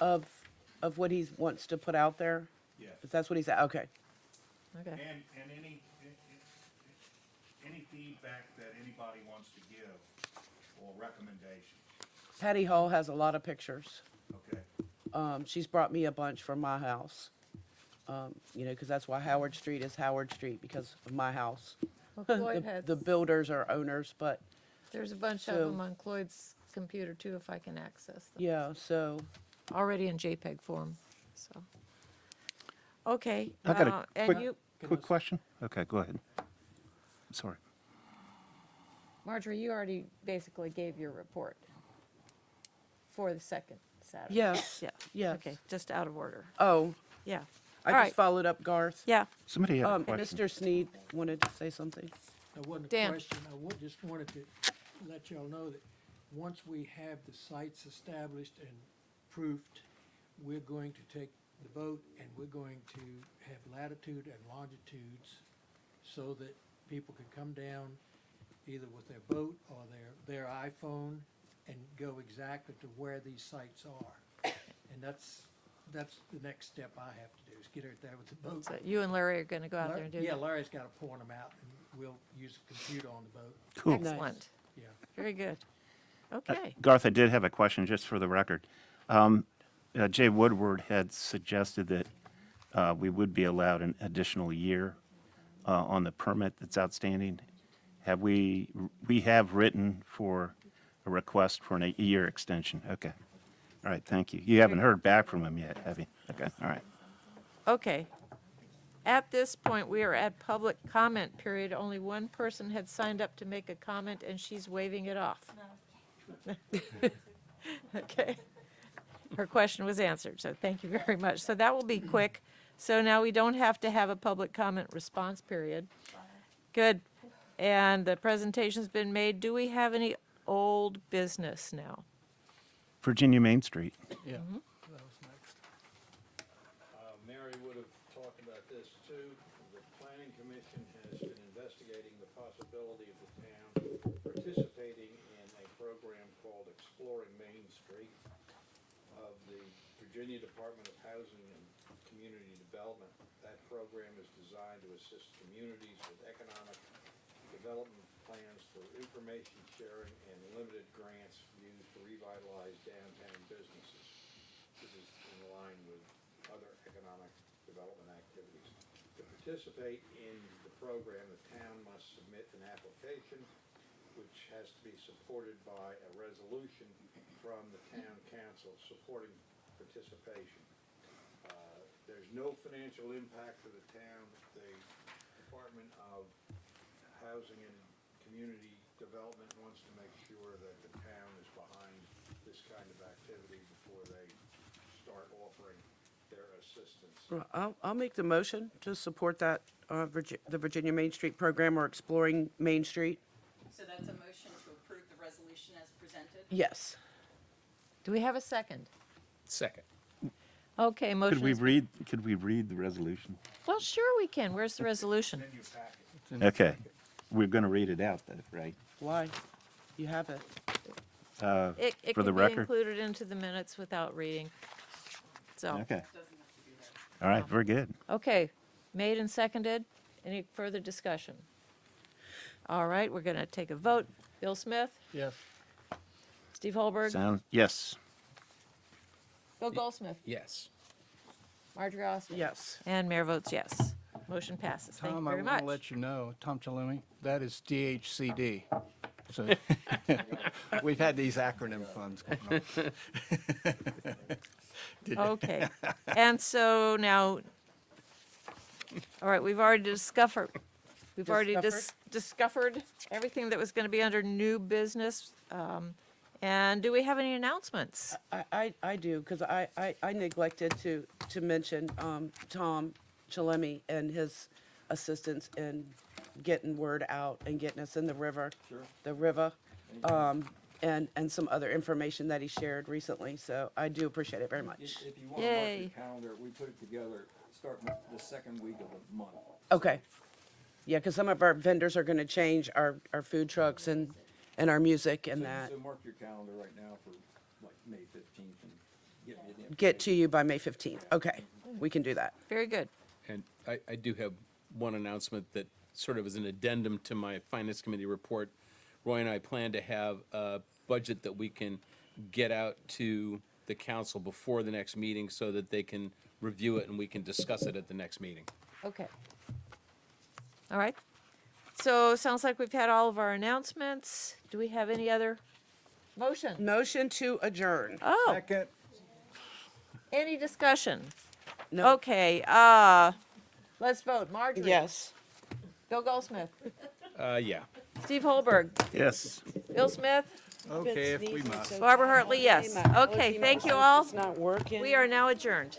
of what he wants to put out there? Yes. If that's what he said, okay. Okay. And any feedback that anybody wants to give or recommendations, Patty Hall has a lot of pictures. okay? She's brought me a bunch from my house. Because that's why Howard Street is Howard Street, because of my house. Well, Floyd has, The builders are owners, but there's a bunch so- of them on Cloyd's computer too, if I can access them. yeah, so Already in JPEG form, so. Okay. I got a and quick, you, quick question. Okay, go ahead. I'm sorry. Marjorie, you already basically gave your report for the second Saturday. yes, Yeah. yes. Okay, just out of order. Oh, Yeah. I All just right. followed up Garth. Yeah. Somebody had a question. Mr. Sneed wanted to say something. That wasn't a Dan. question. Just wanted to let y'all know that once we have the sites established and proofed, we're going to take the boat and we're going to have latitude and longitudes so that people can come down either with their boat or their iPhone and go exactly to where these sites are. And that's the next step I have to do, is get her there with the boat. So you and Larry are going to go out there and do Yeah, that? Larry's got to point them out, and we'll use a computer on the boat. Cool. Excellent. Yeah. Very good. Okay. Garth, I did have a question, just for the record. Jay Woodward had suggested that we would be allowed an additional year on the permit that's outstanding. We have written for a request for a year extension. Okay. All right, thank you. You haven't heard back from him yet, have you? Okay, all right. Okay. At this point, we are at public comment period. Only one person had signed up to make a comment, and she's waving it off. Okay. Her question was answered, so thank you very much. So that will be quick. So now we don't have to have a public comment response period. Good. And the presentation's been made. Do we have any old business now? Virginia Main Street. Yeah. Mm-hmm. That was next. Mary would have talked about this too. The planning commission has been investigating the possibility of the town participating in a program called Exploring Main Street of the Virginia Department of Housing and Community Development. That program is designed to assist communities with economic development plans for information sharing and limited grants used to revitalize downtown businesses. This is in line with other economic development activities. To participate in the program, the town must submit an application which has to be supported by a resolution from the town council supporting participation. There's no financial impact to the town. The Department of Housing and Community Development wants to make sure that the town is behind this kind of activity before they start offering their assistance. Well, I'll make the motion to support that, the Virginia Main Street program or Exploring Main Street. So that's a motion to approve the resolution as presented? Yes. Do we have a second? Second. Okay, motion Could we is- read, could we read the resolution? Well, sure we can. Where's the resolution? Okay, we're going to read it out, though, right? Why? You have it. It For the can be record? included into the minutes without reading. So, Okay. All right, very good. okay, made and seconded. Any further discussion? All right, we're going to take a vote. Bill Smith, Yes. Steve Holberg, Sound, yes. Bill Goldsmith, Yes. Marjorie Austin. Yes. And mayor votes yes. Motion passes. Thank you Tom, I very want much. to let you know, Tom Chalumi, that is DHCD. So we've had these acronym funds going on. Did you- Okay, and so now, all right, we've already discovered everything that was going to be under new business. And do we have any announcements? I do, because I neglected to mention Tom Chalemi and his assistance in getting word out and getting us in the river. Sure. The river, and some other information that he shared recently, so I do appreciate it very much. If you want to mark Yay. your calendar, we put it together, starting the second week of the month. Okay. Yeah, because some of our vendors are gonna change our food trucks and our music and that. So mark your calendar right now for like May 15th and get me the. Get to you by May 15th. Okay, we can do that. Very good. And I do have one announcement that sort of is an addendum to my Finance Committee report. Roy and I plan to have a budget that we can get out to the council before the next meeting so that they can review it and we can discuss it at the next meeting. Okay. All right. So sounds like we've had all of our announcements. Do we have any other motion? Motion to adjourn. Oh, Second. any discussion? No. Okay, let's vote. Marjorie? Yes. Bill Goldsmith? Yeah. Steve Holberg? Yes. Bill Smith? Okay, if we must. Barbara Hartley, yes. Okay, thank you all. It's not working. We are now adjourned.